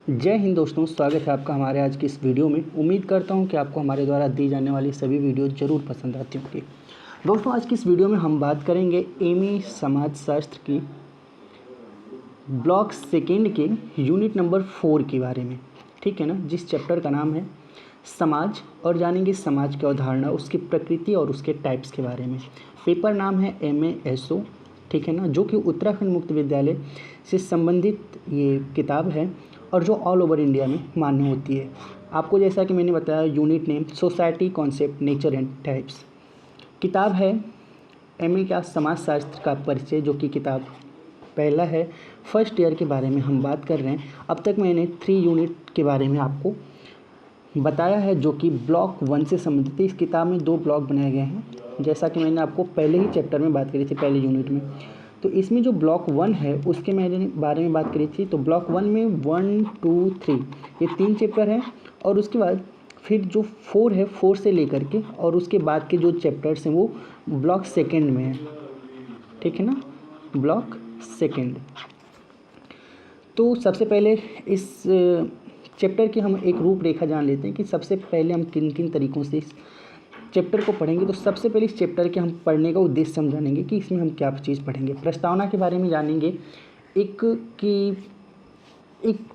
जय हिंद दोस्तों, स्वागत है आपका हमारे आज की इस वीडियो में। उम्मीद करता हूं कि आपको हमारे द्वारा दी जाने वाली सभी वीडियो ज़रूर पसंद आती होंगी। दोस्तों, आज की इस वीडियो में हम बात करेंगे एमए समाजशास्त्र की ब्लॉक सेकेंड के यूनिट नंबर 4 के बारे में। ठीक है ना, जिस चैप्टर का नाम है समाज, और जानेंगे समाज की अवधारणा, उसकी प्रकृति और उसके टाइप्स के बारे में। पेपर नाम है MASO, ठीक है ना, जो कि उत्तराखंड मुक्त विद्यालय से संबंधित ये किताब है और जो ऑल ओवर इंडिया में मान्य होती है। आपको जैसा कि मैंने बताया, unit name society concept nature and types. किताब है MA का समाजशास्त्र का परिचय, जो कि किताब पहला है। फर्स्ट ईयर के बारे में हम बात कर रहे हैं। अब तक मैंने 3 यूनिट के बारे में आपको बताया है, जो कि ब्लॉक 1 से संबंधित है। इस किताब में 2 ब्लॉक बनाए गए हैं, जैसा कि मैंने आपको पहले ही चैप्टर में बात करी थी, पहले यूनिट में। तो इसमें जो ब्लॉक 1 है उसके मैंने बारे में बात करी थी। तो ब्लॉक 1 में 1, 2, 3 ये 3 चैप्टर हैं, और उसके बाद फिर जो 4 है, 4 से लेकर के और उसके बाद के जो चैप्टर्स हैं वो ब्लॉक सेकेंड में है। ठीक है ना, ब्लॉक सेकेंड। तो सबसे पहले इस चैप्टर की हम एक रूपरेखा जान लेते हैं कि सबसे पहले हम किन किन तरीक़ों से इस चैप्टर को पढ़ेंगे। तो सबसे पहले इस चैप्टर के हम पढ़ने का उद्देश्य समझानेंगे कि इसमें हम क्या चीज़ पढ़ेंगे। प्रस्तावना के बारे में जानेंगे, एक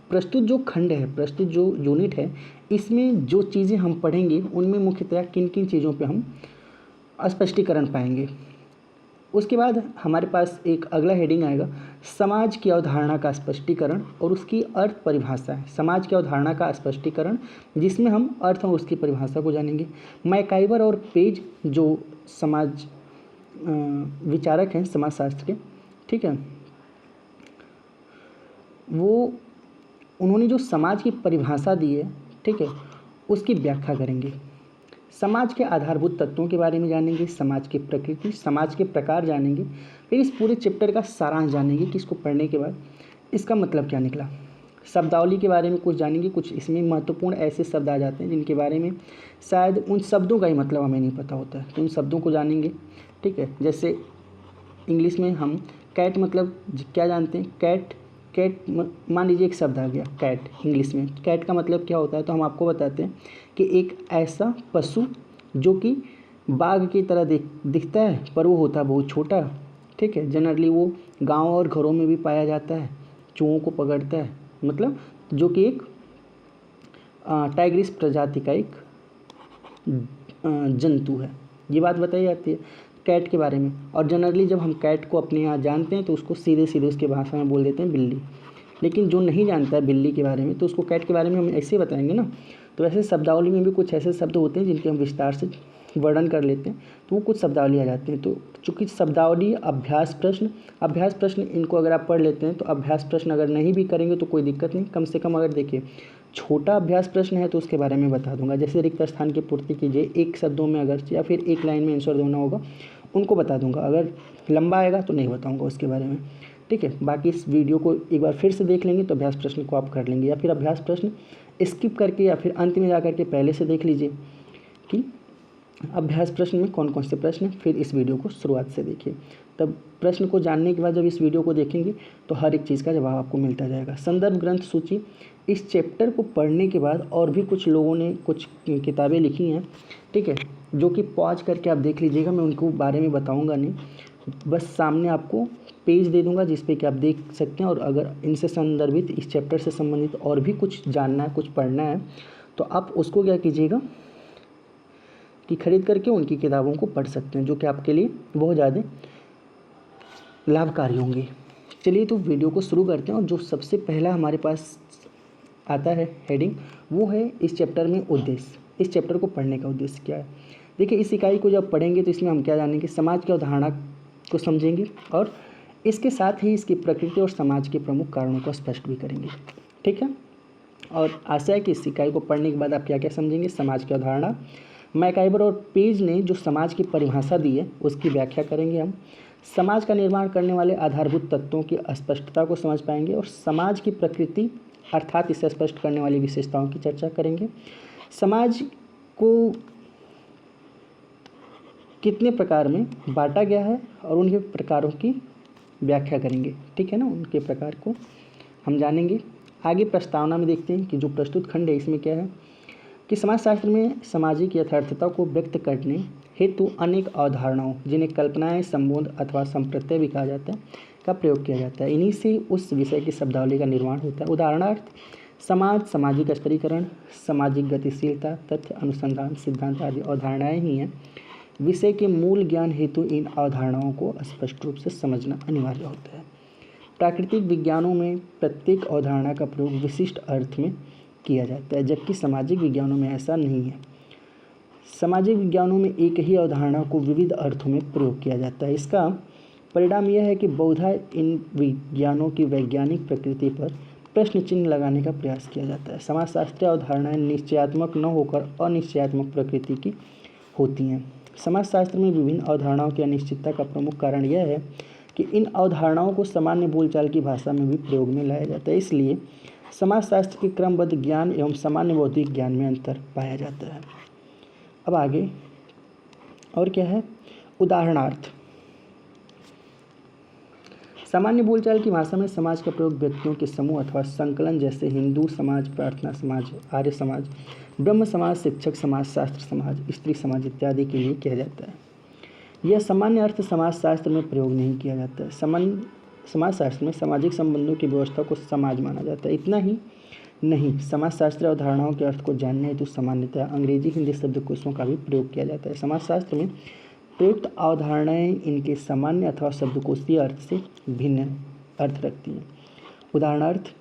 प्रस्तुत जो खंड है, प्रस्तुत जो यूनिट है, इसमें जो चीज़ें हम पढ़ेंगे उनमें मुख्यतः किन किन चीज़ों पे हम स्पष्टीकरण पाएंगे। उसके बाद हमारे पास एक अगला हेडिंग आएगा, समाज की अवधारणा का स्पष्टीकरण और उसकी अर्थ परिभाषा है। समाज की अवधारणा का स्पष्टीकरण, जिसमें हम अर्थ और उसकी परिभाषा को जानेंगे। मैकाइवर और पेज जो समाज विचारक हैं समाजशास्त्र के, ठीक है, वो उन्होंने जो समाज की परिभाषा दी है, ठीक है, उसकी व्याख्या करेंगे। समाज के आधारभूत तत्वों के बारे में जानेंगे, समाज की प्रकृति, समाज के प्रकार जानेंगे। फिर इस पूरे चैप्टर का सारांश जानेंगे कि इसको पढ़ने के बाद इसका मतलब क्या निकला। शब्दावली के बारे में कुछ जानेंगे। कुछ इसमें महत्वपूर्ण ऐसे शब्द आ जाते हैं जिनके बारे में शायद उन शब्दों का ही मतलब हमें नहीं पता होता है, तो उन शब्दों को जानेंगे। ठीक है, जैसे इंग्लिश में हम कैट मतलब क्या जानते हैं। कैट मान लीजिए एक शब्द आ गया कैट, इंग्लिश में कैट का मतलब क्या होता है, तो हम आपको बताते हैं कि एक ऐसा पशु जो कि बाघ की तरह दिखता है, पर वो होता है बहुत छोटा। ठीक है, जनरली वो गांव और घरों में भी पाया जाता है, चूहों को पकड़ता है, मतलब जो कि एक टाइग्रिस प्रजाति का एक जंतु है। ये बात बताई जाती है कैट के बारे में। और जनरली जब हम कैट को अपने यहाँ जानते हैं तो उसको सीधे सीधे उसके भाषा में बोल देते हैं बिल्ली। लेकिन जो नहीं जानता है बिल्ली के बारे में, तो उसको कैट के बारे में हम ऐसे बताएंगे ना। तो वैसे शब्दावली में भी कुछ ऐसे शब्द होते हैं जिनके हम विस्तार से वर्णन कर लेते हैं, तो वो कुछ शब्दावली आ जाती हैं। तो चूँकि शब्दावली, अभ्यास प्रश्न इनको अगर आप पढ़ लेते हैं, तो अभ्यास प्रश्न अगर नहीं भी करेंगे तो कोई दिक्कत नहीं। कम से कम अगर देखिए छोटा अभ्यास प्रश्न है तो उसके बारे में बता दूंगा, जैसे रिक्त स्थान की पूर्ति कीजिए, 1 शब्दों में अगर, या फिर 1 लाइन में आंसर देना होगा, उनको बता दूंगा। अगर लंबा आएगा तो नहीं बताऊंगा उसके बारे में। ठीक है, बाकी इस वीडियो को एक बार फिर से देख लेंगे तो अभ्यास प्रश्न को आप कर लेंगे, या फिर अभ्यास प्रश्न स्किप करके या फिर अंत में जा करके पहले से देख लीजिए कि अभ्यास प्रश्न में कौन कौन से प्रश्न हैं। फिर इस वीडियो को शुरुआत से देखिए, तब प्रश्न को जानने के बाद जब इस वीडियो को देखेंगे तो हर एक चीज़ का जवाब आपको मिलता जाएगा। संदर्भ ग्रंथ सूची, इस चैप्टर को पढ़ने के बाद और भी कुछ लोगों ने कुछ किताबें लिखी हैं, ठीक है, जो कि पॉज करके आप देख लीजिएगा। मैं उनको बारे में बताऊंगा नहीं, बस सामने आपको पेज दे दूंगा जिस पे कि आप देख सकते हैं। और अगर इनसे संदर्भित, इस चैप्टर से संबंधित और भी कुछ जानना है, कुछ पढ़ना है, तो आप उसको क्या कीजिएगा कि खरीद करके उनकी किताबों को पढ़ सकते हैं, जो कि आपके लिए बहुत ज़्यादा लाभकारी होंगी। चलिए तो वीडियो को शुरू करते हैं। और जो सबसे पहला हमारे पास आता है हेडिंग, वो है इस चैप्टर में उद्देश्य। इस चैप्टर को पढ़ने का उद्देश्य क्या है। देखिए, इस इकाई को जब पढ़ेंगे तो इसमें हम क्या जानेंगे, समाज की अवधारणा को समझेंगे और इसके साथ ही इसकी प्रकृति और समाज के प्रमुख कारणों को स्पष्ट भी करेंगे। ठीक है, और आशा है कि इस इकाई को पढ़ने के बाद आप क्या क्या समझेंगे। समाज की अवधारणा, मैकाइवर और पेज ने जो समाज की परिभाषा दी है उसकी व्याख्या करेंगे हम। समाज का निर्माण करने वाले आधारभूत तत्वों की स्पष्टता को समझ पाएंगे, और समाज की प्रकृति अर्थात इसे स्पष्ट करने वाली विशेषताओं की चर्चा करेंगे। समाज को कितने प्रकार में बांटा गया है और उनके प्रकारों की व्याख्या करेंगे। ठीक है ना, उनके प्रकार को हम जानेंगे। आगे प्रस्तावना में देखते हैं कि जो प्रस्तुत खंड है इसमें क्या है कि समाजशास्त्र में सामाजिक यथार्थता को व्यक्त करने हेतु अनेक अवधारणाओं, जिन्हें कल्पनाएं, संबोध अथवा संप्रत्यय भी कहा जाता है, का प्रयोग किया जाता है। इन्हीं से उस विषय की शब्दावली का निर्माण होता है। उदाहरणार्थ समाज, सामाजिक स्तरीकरण, सामाजिक गतिशीलता, तथ्य अनुसंधान, सिद्धांत आदि अवधारणाएं ही हैं। विषय के मूल ज्ञान हेतु इन अवधारणाओं को स्पष्ट रूप से समझना अनिवार्य होता है। प्राकृतिक विज्ञानों में प्रत्येक अवधारणा का प्रयोग विशिष्ट अर्थ में किया जाता है, जबकि सामाजिक विज्ञानों में ऐसा नहीं है। सामाजिक विज्ञानों में एक ही अवधारणा को विविध अर्थों में प्रयोग किया जाता है। इसका परिणाम यह है कि बहुधा इन विज्ञानों की वैज्ञानिक प्रकृति पर प्रश्न चिन्ह लगाने का प्रयास किया जाता है। समाजशास्त्रीय अवधारणाएं निश्चयात्मक न होकर अनिश्चयात्मक प्रकृति की होती हैं। समाजशास्त्र में विभिन्न अवधारणाओं की अनिश्चितता का प्रमुख कारण यह है कि इन अवधारणाओं को सामान्य बोलचाल की भाषा में भी प्रयोग में लाया जाता है। इसलिए समाजशास्त्र के क्रमबद्ध ज्ञान एवं सामान्य बौद्धिक ज्ञान में अंतर पाया जाता है। अब आगे और क्या है, उदाहरणार्थ। सामान्य बोलचाल की भाषा में समाज का प्रयोग व्यक्तियों के समूह अथवा संकलन जैसे हिंदू समाज, प्रार्थना समाज, आर्य समाज, ब्रह्म समाज, शिक्षक समाज, शास्त्र समाज, स्त्री समाज इत्यादि के लिए किया जाता है। यह सामान्य अर्थ समाजशास्त्र में प्रयोग नहीं किया जाता है। समाजशास्त्र में सामाजिक संबंधों की व्यवस्था को समाज माना जाता है। इतना ही नहीं, समाजशास्त्रीय अवधारणाओं के अर्थ को जानने हेतु सामान्यतः अंग्रेजी, हिंदी शब्दकोशों का भी प्रयोग किया जाता है। समाजशास्त्र में प्रयुक्त अवधारणाएं इनके सामान्य अथवा शब्दकोशीय अर्थ से भिन्न अर्थ रखती हैं। उदाहरणार्थ,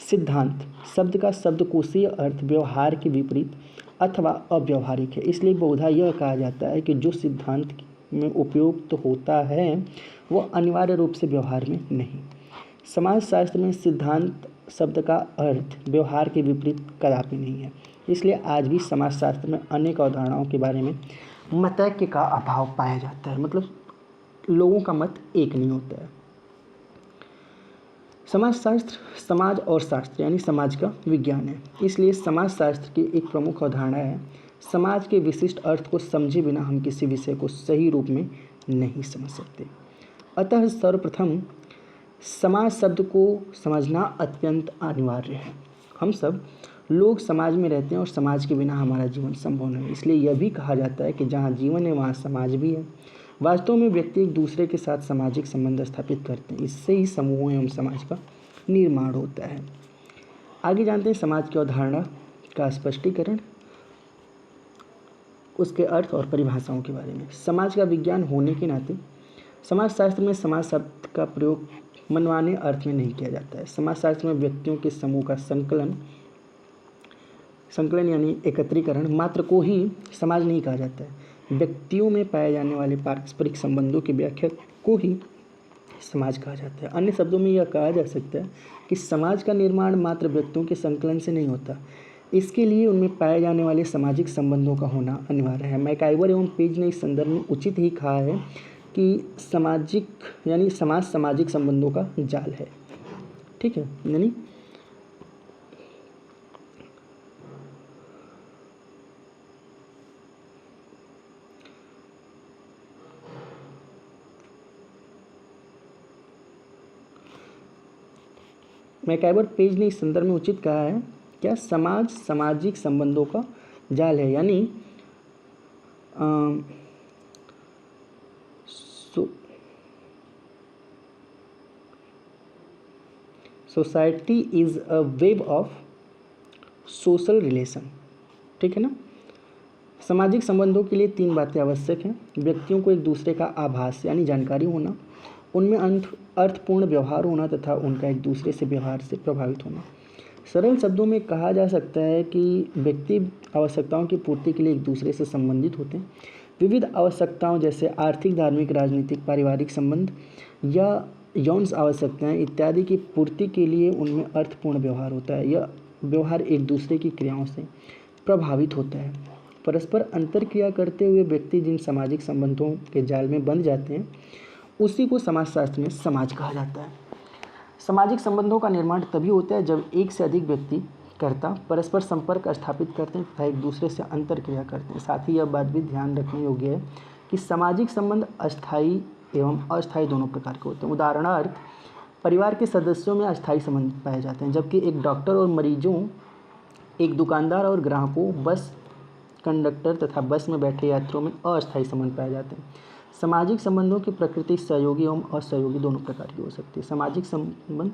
सिद्धांत शब्द का शब्दकोशीय अर्थ व्यवहार के विपरीत अथवा अव्यवहारिक है। इसलिए बहुधा यह कहा जाता है कि जो सिद्धांत में उपयुक्त होता है वह अनिवार्य रूप से व्यवहार में नहीं। समाजशास्त्र में सिद्धांत शब्द का अर्थ व्यवहार के विपरीत कदापि नहीं है। इसलिए आज भी समाजशास्त्र में अनेक अवधारणाओं के बारे में मतैक्य का अभाव पाया जाता है, मतलब लोगों का मत एक नहीं होता है। समाजशास्त्र समाज और शास्त्र यानी समाज का विज्ञान है। इसलिए समाजशास्त्र की एक प्रमुख अवधारणा है, समाज के विशिष्ट अर्थ को समझे बिना हम किसी विषय को सही रूप में नहीं समझ सकते। अतः सर्वप्रथम समाज शब्द को समझना अत्यंत अनिवार्य है। हम सब लोग समाज में रहते हैं और समाज के बिना हमारा जीवन संभव नहीं है। इसलिए यह भी कहा जाता है कि जहाँ जीवन है वहाँ समाज भी है। वास्तव में व्यक्ति एक दूसरे के साथ सामाजिक संबंध स्थापित करते हैं। इससे ही समूहों एवं समाज का निर्माण होता है। आगे जानते हैं समाज की अवधारणा का स्पष्टीकरण, उसके अर्थ और परिभाषाओं के बारे में। समाज का विज्ञान होने के नाते समाजशास्त्र में समाज शब्द का प्रयोग मनमाने अर्थ में नहीं किया जाता है। समाजशास्त्र में व्यक्तियों के समूह का संकलन यानी एकत्रीकरण मात्र को ही समाज नहीं कहा जाता है। व्यक्तियों में पाए जाने वाले पारस्परिक संबंधों की व्याख्या को ही समाज कहा जाता है। अन्य शब्दों में यह कहा जा सकता है कि समाज का निर्माण मात्र व्यक्तियों के संकलन से नहीं होता, इसके लिए उनमें पाए जाने वाले सामाजिक संबंधों का होना अनिवार्य है। मैकाइवर एवं पेज ने इस संदर्भ में उचित ही कहा है कि सामाजिक यानी समाज सामाजिक संबंधों का जाल है। ठीक है, यानी मैकाइवर पेज ने इस संदर्भ में उचित कहा है क्या, समाज सामाजिक संबंधों का जाल है, यानी society is a web of social relation. ठीक है ना। सामाजिक संबंधों के लिए तीन बातें आवश्यक हैं। व्यक्तियों को एक दूसरे का आभास यानी जानकारी होना, उनमें अर्थपूर्ण व्यवहार होना तथा उनका एक दूसरे से व्यवहार से प्रभावित होना। सरल शब्दों में कहा जा सकता है कि व्यक्ति आवश्यकताओं की पूर्ति के लिए एक दूसरे से संबंधित होते हैं। विविध आवश्यकताओं जैसे आर्थिक, धार्मिक, राजनीतिक, पारिवारिक संबंध या यौन आवश्यकताएं इत्यादि की पूर्ति के लिए उनमें अर्थपूर्ण व्यवहार होता है। यह व्यवहार एक दूसरे की क्रियाओं से प्रभावित होता है। परस्पर अंतरक्रिया करते हुए व्यक्ति जिन सामाजिक संबंधों के जाल में बंध जाते हैं उसी को समाजशास्त्र में समाज कहा जाता है। सामाजिक संबंधों का निर्माण तभी होता है जब एक से अधिक व्यक्ति कर्ता परस्पर संपर्क स्थापित करते हैं तथा एक दूसरे से अंतरक्रिया करते हैं। साथ ही यह बात भी ध्यान रखने योग्य है कि सामाजिक संबंध अस्थायी एवं अस्थायी दोनों प्रकार के होते हैं। उदाहरणार्थ, परिवार के सदस्यों में अस्थायी संबंध पाए जाते हैं, जबकि एक डॉक्टर और मरीजों, एक दुकानदार और ग्राहकों, बस कंडक्टर तथा बस में बैठे यात्रियों में अस्थायी संबंध पाए जाते हैं। सामाजिक संबंधों की प्रकृति सहयोगी एवं असहयोगी दोनों प्रकार की हो सकती है। सामाजिक संबंध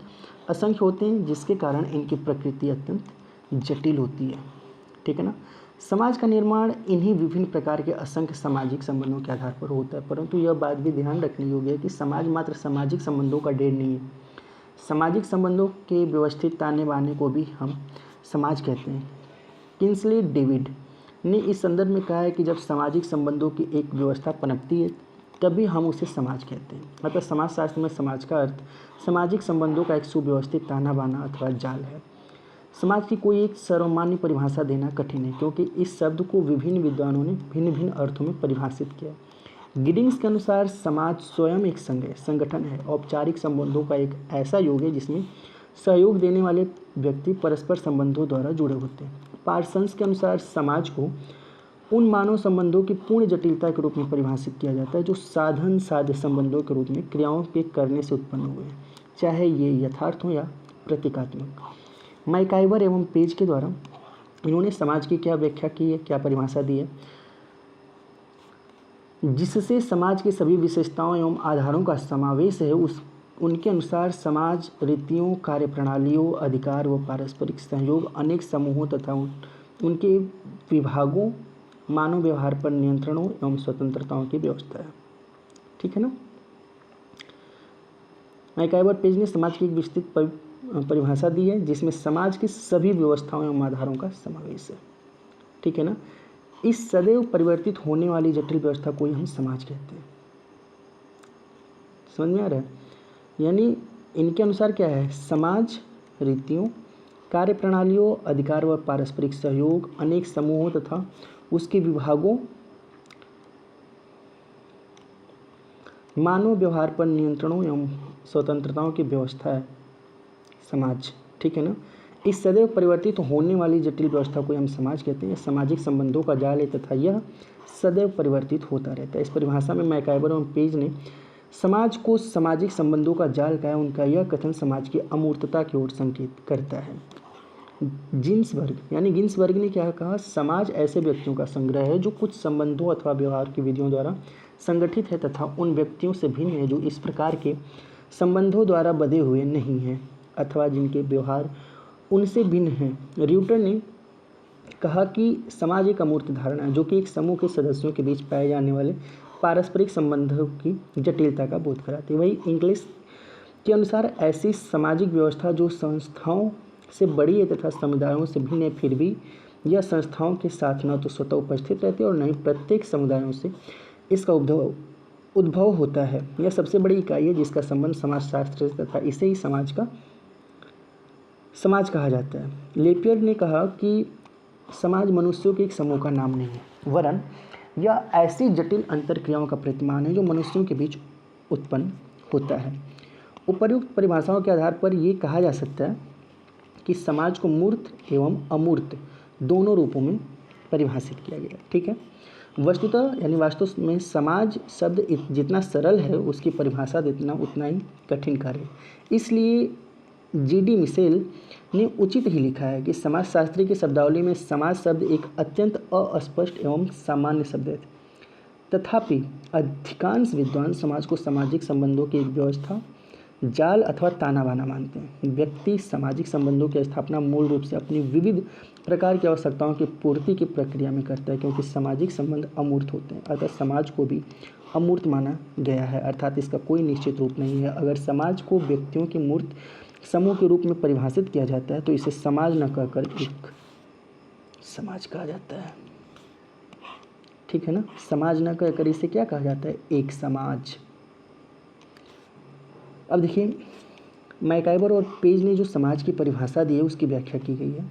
असंख्य होते हैं, जिसके कारण इनकी प्रकृति अत्यंत जटिल होती है। ठीक है ना। समाज का निर्माण इन्हीं विभिन्न प्रकार के असंख्य सामाजिक संबंधों के आधार पर होता है, परंतु यह बात भी ध्यान रखनी होगी है कि समाज मात्र सामाजिक संबंधों का ढेर नहीं है। सामाजिक संबंधों के व्यवस्थित ताने बाने को भी हम समाज कहते हैं। किंग्सली डेविड ने इस संदर्भ में कहा है कि जब सामाजिक संबंधों की एक व्यवस्था पनपती है तभी हम उसे समाज कहते हैं। मतलब समाजशास्त्र में समाज का अर्थ सामाजिक संबंधों का एक सुव्यवस्थित ताना बाना अथवा जाल है। समाज की कोई एक सर्वमान्य परिभाषा देना कठिन है, क्योंकि इस शब्द को विभिन्न विद्वानों ने भिन्न भिन्न अर्थों में परिभाषित किया। गिडिंग्स के अनुसार समाज स्वयं एक संघ है, संगठन है, औपचारिक संबंधों का एक ऐसा योग है जिसमें सहयोग देने वाले व्यक्ति परस्पर संबंधों द्वारा जुड़े होते हैं। पार्सन्स के अनुसार समाज को उन मानव संबंधों की पूर्ण जटिलता के रूप में परिभाषित किया जाता है जो साधन साध्य संबंधों के रूप में क्रियाओं के करने से उत्पन्न हुए, चाहे ये यथार्थ हो या प्रतीकात्मक। मैकाइवर एवं पेज के द्वारा इन्होंने समाज की क्या व्याख्या की है, क्या परिभाषा दी है, जिससे समाज की सभी विशेषताओं एवं आधारों का समावेश है। उनके अनुसार समाज रीतियों, कार्यप्रणालियों, अधिकार व पारस्परिक सहयोग, अनेक समूहों तथा उनके विभागों, मानव व्यवहार पर नियंत्रणों एवं स्वतंत्रताओं की व्यवस्था है। ठीक है ना। मैकाइवर पेज ने समाज की एक विस्तृत परिभाषा दी है जिसमें समाज की सभी व्यवस्थाओं एवं आधारों का समावेश है। ठीक है ना। इस सदैव परिवर्तित होने वाली जटिल व्यवस्था को ही हम समाज कहते हैं। समझ में आ रहा है। यानी इनके अनुसार क्या है, समाज रीतियों, कार्यप्रणालियों, अधिकार व पारस्परिक सहयोग, अनेक समूहों तथा उसके विभागों, मानव व्यवहार पर नियंत्रणों एवं स्वतंत्रताओं की व्यवस्था है समाज। ठीक है ना। इस सदैव परिवर्तित होने वाली जटिल व्यवस्था को हम समाज कहते हैं। सामाजिक संबंधों का जाल है तथा यह सदैव परिवर्तित होता रहता है। इस परिभाषा में मैकाइवर एवं पेज ने समाज को सामाजिक संबंधों का जाल कहा है। उनका यह कथन समाज की अमूर्तता की ओर संकेत करता है। गिन्सबर्ग ने क्या कहा, समाज ऐसे व्यक्तियों का संग्रह है जो कुछ संबंधों अथवा व्यवहार की विधियों द्वारा संगठित है तथा उन व्यक्तियों से भिन्न है जो इस प्रकार के संबंधों द्वारा बंधे हुए नहीं हैं अथवा जिनके व्यवहार उनसे भिन्न हैं। र्यूटर ने कहा कि समाज एक अमूर्त धारणा है जो कि एक समूह के सदस्यों के बीच पाए जाने वाले पारस्परिक संबंधों की जटिलता का बोध कराती है। वही इंग्लिश के अनुसार ऐसी सामाजिक व्यवस्था जो संस्थाओं से बड़ी है तथा समुदायों से भिन्न है, फिर भी यह संस्थाओं के साथ न तो स्वतः उपस्थित रहती है और न ही प्रत्येक समुदायों से इसका उद्भव होता है। यह सबसे बड़ी इकाई है जिसका संबंध समाजशास्त्र से तथा इसे ही समाज कहा जाता है। लेपियर ने कहा कि समाज मनुष्यों के एक समूह का नाम नहीं है, वरन यह ऐसी जटिल अंतरक्रियाओं का प्रतिमान है जो मनुष्यों के बीच उत्पन्न होता है। उपर्युक्त परिभाषाओं के आधार पर यह कहा जा सकता है कि समाज को मूर्त एवं अमूर्त दोनों रूपों में परिभाषित किया गया। ठीक है। वस्तुतः वास्तव में समाज शब्द जितना सरल है उसकी परिभाषा देना उतना ही कठिन कार्य है। इसलिए जी.डी. मिशेल ने उचित ही लिखा है कि समाजशास्त्री की शब्दावली में समाज शब्द एक अत्यंत अस्पष्ट एवं सामान्य शब्द है। तथापि अधिकांश विद्वान समाज को सामाजिक संबंधों की एक व्यवस्था, जाल अथवा ताना बाना मानते हैं। व्यक्ति सामाजिक संबंधों की स्थापना मूल रूप से अपनी विविध प्रकार की आवश्यकताओं की पूर्ति की प्रक्रिया में करता है, क्योंकि सामाजिक संबंध अमूर्त होते हैं। अतः समाज को भी अमूर्त माना गया है, अर्थात इसका कोई निश्चित रूप नहीं है। अगर समाज को व्यक्तियों के मूर्त समूह के रूप में परिभाषित किया जाता है तो इसे समाज न कहकर एक समाज कहा जाता है। ठीक है ना। समाज न कहकर इसे क्या कहा जाता है, एक समाज। अब देखिए मैकाइवर और पेज ने जो समाज की परिभाषा दी है उसकी व्याख्या की गई है।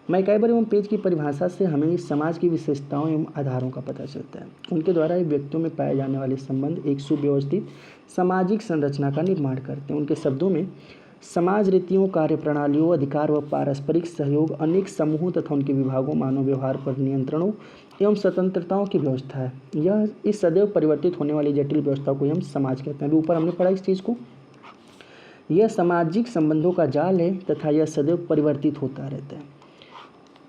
मैकाइवर एवं पेज की परिभाषा से हमें समाज की विशेषताओं एवं आधारों का पता चलता है। उनके द्वारा व्यक्तियों में पाए जाने वाले संबंध एक सुव्यवस्थित सामाजिक संरचना का निर्माण करते हैं। उनके शब्दों में समाज रीतियों, कार्यप्रणालियों, अधिकार व पारस्परिक सहयोग, अनेक समूहों तथा उनके विभागों, मानव व्यवहार पर नियंत्रणों एवं स्वतंत्रताओं की व्यवस्था है। यह इस सदैव परिवर्तित होने वाली जटिल व्यवस्था को हम समाज कहते हैं। अभी ऊपर हमने पढ़ा इस चीज़ को। यह सामाजिक संबंधों का जाल है तथा यह सदैव परिवर्तित होता रहता है।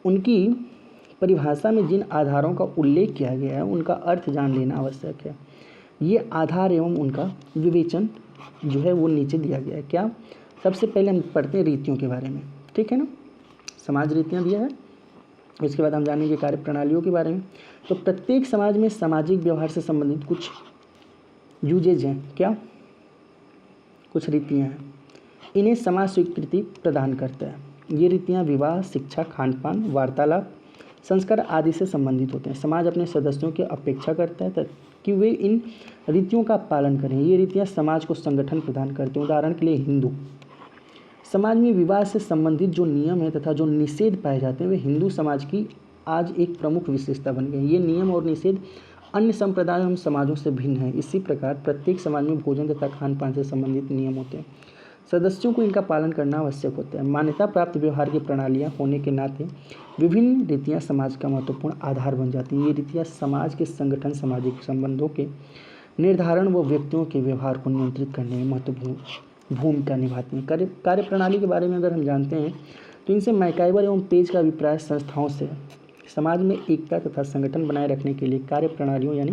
उनकी परिभाषा में जिन आधारों का उल्लेख किया गया है उनका अर्थ जान लेना आवश्यक है। ये आधार एवं उनका विवेचन जो है वो नीचे दिया गया है। क्या? सबसे पहले हम पढ़ते हैं रीतियों के बारे में, ठीक है ना। समाज रीतियाँ दिया है, उसके बाद हम जानेंगे कार्य प्रणालियों के बारे में। तो प्रत्येक समाज में सामाजिक व्यवहार से संबंधित कुछ यूजेज हैं। क्या? कुछ रीतियाँ हैं। इन्हें समाज स्वीकृति प्रदान करता है। ये रीतियाँ विवाह, शिक्षा, खान पान, वार्तालाप, संस्कार आदि से संबंधित होते हैं। समाज अपने सदस्यों की अपेक्षा करता है कि वे इन रीतियों का पालन करें। ये रीतियाँ समाज को संगठन प्रदान करती हैं। उदाहरण के लिए हिंदू समाज में विवाह से संबंधित जो नियम है तथा जो निषेध पाए जाते हैं वे हिंदू समाज की आज एक प्रमुख विशेषता बन गई। ये नियम और निषेध अन्य संप्रदाय एवं समाजों से भिन्न है। इसी प्रकार प्रत्येक समाज में भोजन तथा खान पान से संबंधित नियम होते हैं। सदस्यों को इनका पालन करना आवश्यक होता है। मान्यता प्राप्त व्यवहार की प्रणालियाँ होने के नाते विभिन्न रीतियाँ समाज का महत्वपूर्ण आधार बन जाती हैं। ये रीतियाँ समाज के संगठन, सामाजिक संबंधों के निर्धारण व व्यक्तियों के व्यवहार को नियंत्रित करने में महत्वपूर्ण भूमिका निभाती हैं। कार्य प्रणाली के बारे में अगर हम जानते हैं तो इनसे मैकाइवर एवं पेज का अभिप्राय संस्थाओं से समाज में एकता तथा संगठन बनाए रखने के लिए कार्य प्रणालियों यानी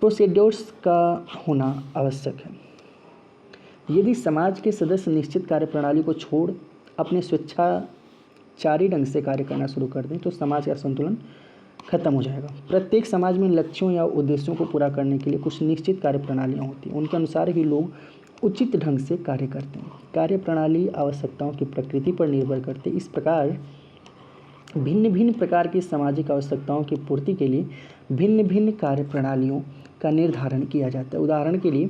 प्रोसीड्योर्स का होना आवश्यक है। यदि समाज के सदस्य निश्चित कार्य प्रणाली को छोड़ अपने स्वेच्छाचारी ढंग से कार्य करना शुरू कर दें तो समाज का संतुलन खत्म हो जाएगा। प्रत्येक समाज में लक्ष्यों या उद्देश्यों को पूरा करने के लिए कुछ निश्चित कार्य प्रणालियाँ होती हैं। उनके अनुसार ही लोग उचित ढंग से कार्य करते हैं। कार्य प्रणाली आवश्यकताओं की प्रकृति पर निर्भर करते इस प्रकार भिन्न भिन्न प्रकार की सामाजिक आवश्यकताओं की पूर्ति के लिए भिन्न भिन्न कार्य प्रणालियों का निर्धारण किया जाता है। उदाहरण के लिए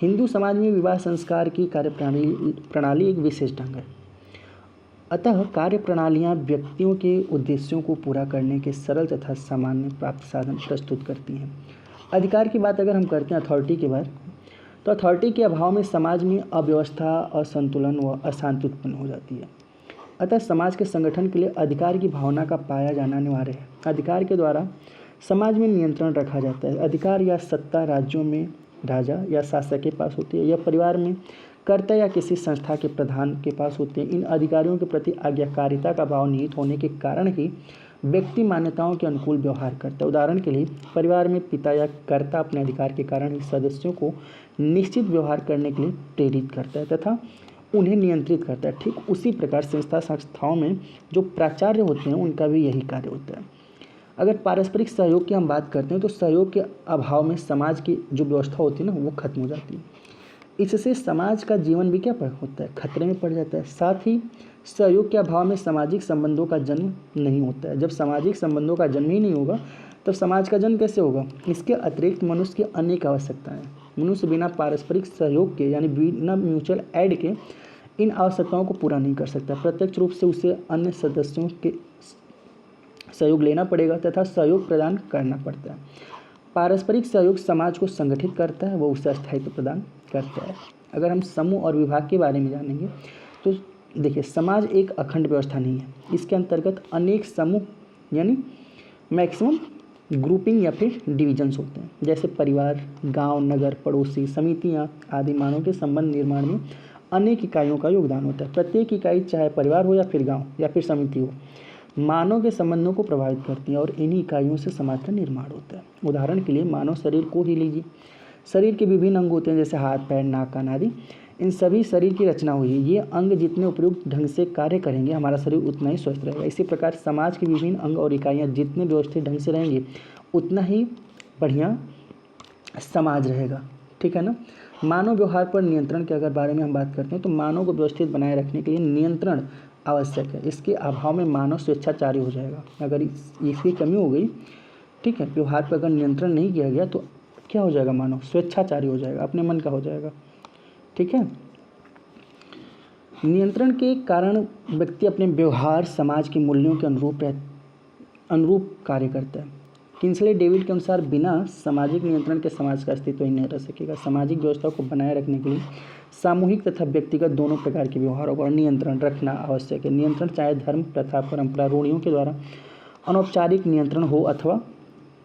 हिंदू समाज में विवाह संस्कार की कार्य प्रणाली एक विशेष ढंग है। अतः कार्य प्रणालियाँ व्यक्तियों के उद्देश्यों को पूरा करने के सरल तथा सामान्य प्राप्त साधन प्रस्तुत करती हैं। अधिकार की बात अगर हम करते हैं अथॉरिटी के बाद, तो अथॉरिटी के अभाव में समाज में अव्यवस्था, असंतुलन व अशांति उत्पन्न हो जाती है। अतः समाज के संगठन के लिए अधिकार की भावना का पाया जाना अनिवार्य है। अधिकार के द्वारा समाज में नियंत्रण रखा जाता है। अधिकार या सत्ता राज्यों में राजा या शासक के पास होती है या परिवार में कर्ता या किसी संस्था के प्रधान के पास होते हैं। इन अधिकारियों के प्रति आज्ञाकारिता का भाव निहित होने के कारण ही व्यक्ति मान्यताओं के अनुकूल व्यवहार करता है। उदाहरण के लिए परिवार में पिता या कर्ता अपने अधिकार के कारण ही सदस्यों को निश्चित व्यवहार करने के लिए प्रेरित करता है तथा उन्हें नियंत्रित करता है। ठीक उसी प्रकार संस्थाओं में जो प्राचार्य होते हैं उनका भी यही कार्य होता है। अगर पारस्परिक सहयोग की हम बात करते हैं तो सहयोग के अभाव में समाज की जो व्यवस्था होती है ना वो खत्म हो जाती है। इससे समाज का जीवन भी क्या होता है, खतरे में पड़ जाता है। साथ ही सहयोग के अभाव में सामाजिक संबंधों का जन्म नहीं होता है। जब सामाजिक संबंधों का जन्म ही नहीं होगा तब समाज का जन्म कैसे होगा। इसके अतिरिक्त मनुष्य की अनेक आवश्यकताएं हैं। मनुष्य बिना पारस्परिक सहयोग के यानी बिना म्यूचुअल एड के इन आवश्यकताओं को पूरा नहीं कर सकता। प्रत्यक्ष रूप से उसे अन्य सदस्यों के सहयोग लेना पड़ेगा तथा सहयोग प्रदान करना पड़ता है। पारस्परिक सहयोग समाज को संगठित करता है, वो उसे स्थायित्व प्रदान करता है। अगर हम समूह और विभाग के बारे में जानेंगे तो देखिए समाज एक अखंड व्यवस्था नहीं है। इसके अंतर्गत अनेक समूह यानी मैक्सिमम ग्रुपिंग या फिर डिविजन्स होते हैं। जैसे परिवार, गांव, नगर, पड़ोसी, समितियां आदि मानव के संबंध निर्माण में अनेक इकाइयों का योगदान होता है। प्रत्येक इकाई चाहे परिवार हो या फिर गाँव या फिर समिति हो, मानव के संबंधों को प्रभावित करती है और इन्हीं इकाइयों से समाज का निर्माण होता है। उदाहरण के लिए मानव शरीर को ही लीजिए। शरीर के विभिन्न अंग होते हैं जैसे हाथ, पैर, नाक, कान आदि। इन सभी शरीर की रचना हुई है। ये अंग जितने उपयुक्त ढंग से कार्य करेंगे हमारा शरीर उतना ही स्वस्थ रहेगा। इसी प्रकार समाज के विभिन्न अंग और इकाइयाँ जितने व्यवस्थित ढंग से रहेंगे उतना ही बढ़िया समाज रहेगा। ठीक है ना। मानव व्यवहार पर नियंत्रण के अगर बारे में हम बात करते हैं तो मानव को व्यवस्थित बनाए रखने के लिए नियंत्रण आवश्यक है। इसके अभाव में मानव स्वेच्छाचारी हो जाएगा। अगर इसकी कमी हो गई, ठीक है, व्यवहार पर अगर नियंत्रण नहीं किया गया तो क्या हो जाएगा, मानव स्वेच्छाचारी हो जाएगा, अपने मन का हो जाएगा। ठीक है। नियंत्रण के कारण व्यक्ति अपने व्यवहार समाज के मूल्यों के अनुरूप कार्य करता है। किंसले डेविड के अनुसार बिना सामाजिक नियंत्रण के समाज का अस्तित्व ही नहीं रह सकेगा। सामाजिक व्यवस्था को बनाए रखने के लिए सामूहिक तथा व्यक्तिगत दोनों प्रकार के व्यवहारों पर नियंत्रण रखना आवश्यक है। नियंत्रण चाहे धर्म, प्रथा, परंपरा, रूढ़ियों के द्वारा अनौपचारिक नियंत्रण हो अथवा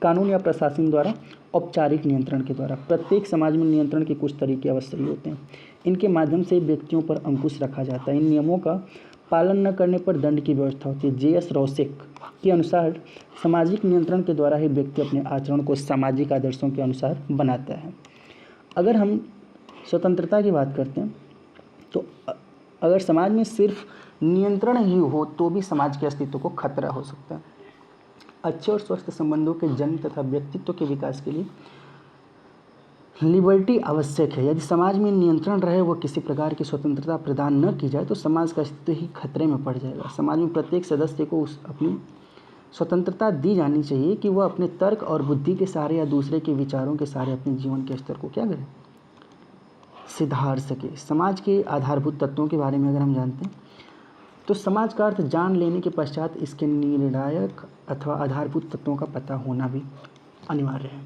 कानून या प्रशासन द्वारा औपचारिक नियंत्रण के द्वारा, प्रत्येक समाज में नियंत्रण के कुछ तरीके अवश्य ही होते हैं। इनके माध्यम से व्यक्तियों पर अंकुश रखा जाता है। इन नियमों का पालन न करने पर दंड की व्यवस्था होती है। जे.एस. रोसेक के अनुसार सामाजिक नियंत्रण के द्वारा ही व्यक्ति अपने आचरण को सामाजिक आदर्शों के अनुसार बनाता है। अगर हम स्वतंत्रता की बात करते हैं तो अगर समाज में सिर्फ नियंत्रण ही हो तो भी समाज के अस्तित्व को खतरा हो सकता है। अच्छे और स्वस्थ संबंधों के जन्म तथा व्यक्तित्व के विकास के लिए लिबर्टी आवश्यक है। यदि समाज में नियंत्रण रहे, वो किसी प्रकार की स्वतंत्रता प्रदान न की जाए तो समाज का अस्तित्व ही खतरे में पड़ जाएगा। समाज में प्रत्येक सदस्य को अपनी स्वतंत्रता दी जानी चाहिए कि वह अपने तर्क और बुद्धि के सहारे या दूसरे के विचारों के सहारे अपने जीवन के स्तर को क्या करे, सुधार सके। समाज के आधारभूत तत्वों के बारे में अगर हम जानते हैं तो समाज का अर्थ जान लेने के पश्चात इसके निर्णायक अथवा आधारभूत तत्वों का पता होना भी अनिवार्य है।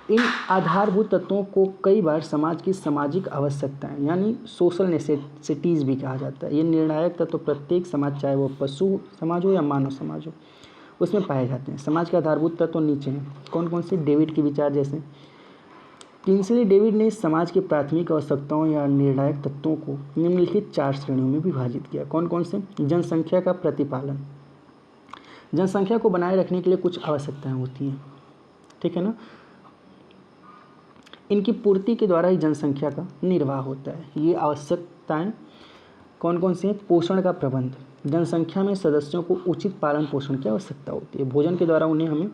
इन आधारभूत तत्वों को कई बार समाज की सामाजिक आवश्यकताएं यानी सोशल नेसेसिटीज़ भी कहा जाता है। ये निर्णायक तत्व प्रत्येक समाज, चाहे वो पशु समाज हो या मानव समाज हो, उसमें पाए जाते हैं। समाज के आधारभूत तत्व नीचे हैं। कौन कौन से? डेविड के विचार जैसे किंग्सली डेविड ने समाज की प्राथमिक आवश्यकताओं या निर्णायक तत्वों को निम्नलिखित 4 श्रेणियों में विभाजित किया। कौन कौन से? जनसंख्या का प्रतिपालन। जनसंख्या को बनाए रखने के लिए कुछ आवश्यकताएं होती हैं, ठीक है ना। इनकी पूर्ति के द्वारा ही जनसंख्या का निर्वाह होता है। ये आवश्यकताएं कौन कौन सी हैं? पोषण का प्रबंध। जनसंख्या में सदस्यों को उचित पालन पोषण की आवश्यकता होती है। भोजन के द्वारा उन्हें हमें